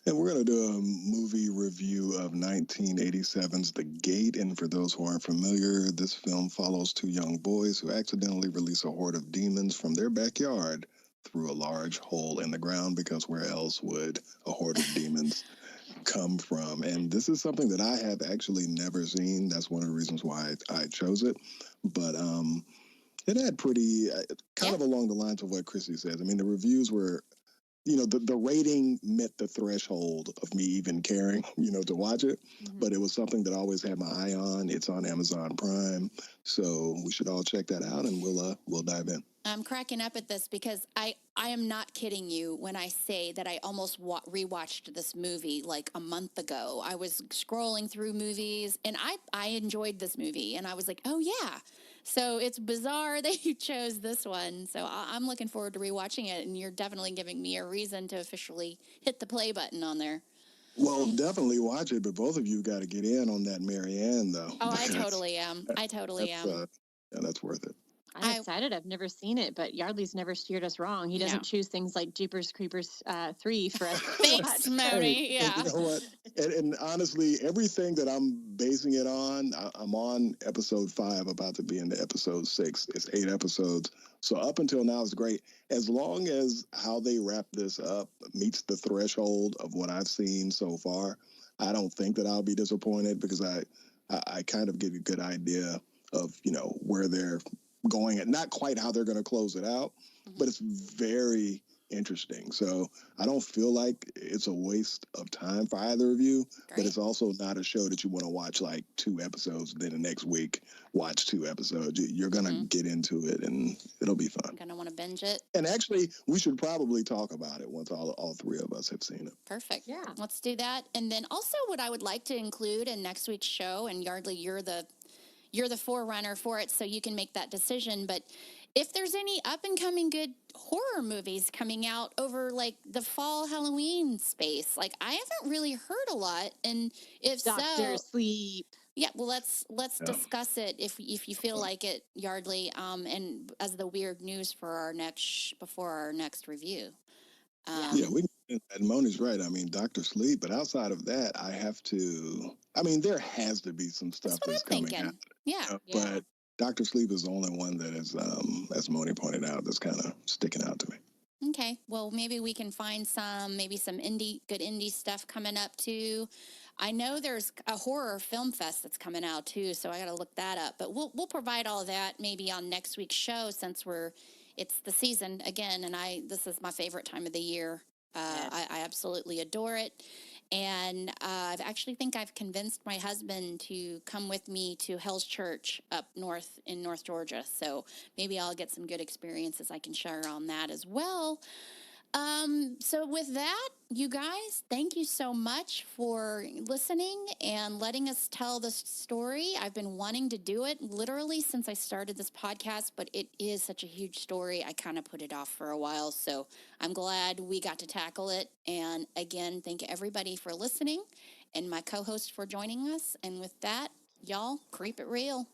And we're going to do a movie review of 1987's The Gate. And for those who aren't familiar, this film follows two young boys who accidentally release a horde of demons from their backyard through a large hole in the ground, because where else would a horde of demons come from? And this is something that I have actually never seen. That's one of the reasons why I chose it. But it had pretty, kind of along the lines of what Chrissy says. I mean, the reviews were, the rating met the threshold of me even caring, to watch it. Mm-hmm. But it was something that I always had my eye on. It's on Amazon Prime. So we should all check that out, and we'll dive in. I'm cracking up at this because I am not kidding you when I say that I almost rewatched this movie like a month ago. I was scrolling through movies, and I enjoyed this movie, and I was like, oh, yeah. So it's bizarre that you chose this one. So I'm looking forward to rewatching it, and you're definitely giving me a reason to officially hit the play button on there. Well, definitely watch it, but both of you got to get in on that Mary Ann, though. Oh, I totally am. Yeah, that's worth it. I'm excited. I've never seen it, but Yardley's never steered us wrong. He doesn't choose things like Jeepers Creepers 3 for us. Thanks, Moni. Yeah. You know what? And honestly, everything that I'm basing it on, I'm on episode 5, about to be into episode 6. It's 8 episodes. So up until now, it's great. As long as how they wrap this up meets the threshold of what I've seen so far, I don't think that I'll be disappointed, because I kind of get a good idea of, where they're going, and not quite how they're going to close it out, but it's very interesting. So I don't feel like it's a waste of time for either of you. Great. But it's also not a show that you want to watch like 2 episodes, then the next week watch 2 episodes. You're going to get into it, and it'll be fun. I'm going to want to binge it. And actually, we should probably talk about it once all 3 of us have seen it. Perfect. Yeah. Let's do that. And then also what I would like to include in next week's show, and Yardley, you're the forerunner for it, so you can make that decision. But if there's any up-and-coming good horror movies coming out over, like, the fall Halloween space, like, I haven't really heard a lot. And if Dr. Sleep. Yeah, well, let's discuss it if you feel like it, Yardley, and as the weird news before our next review. Yeah, and Moni's right. I mean, Dr. Sleep, but outside of that, there has to be some stuff that's coming out. Yeah. But Dr. Sleep is the only one that is, as Moni pointed out, that's kind of sticking out to me. Okay. Well, maybe we can find some good indie stuff coming up too. I know there's a horror film fest that's coming out too, so I got to look that up. But we'll provide all that maybe on next week's show, since it's the season again, and this is my favorite time of the year. Yes. I absolutely adore it. And I actually think I've convinced my husband to come with me to Hell's Church up north in North Georgia. So maybe I'll get some good experiences I can share on that as well. So with that, you guys, thank you so much for listening and letting us tell this story. I've been wanting to do it literally since I started this podcast, but it is such a huge story. I kind of put it off for a while. So I'm glad we got to tackle it. And again, thank everybody for listening and my co-host for joining us. And with that, y'all, creep it real.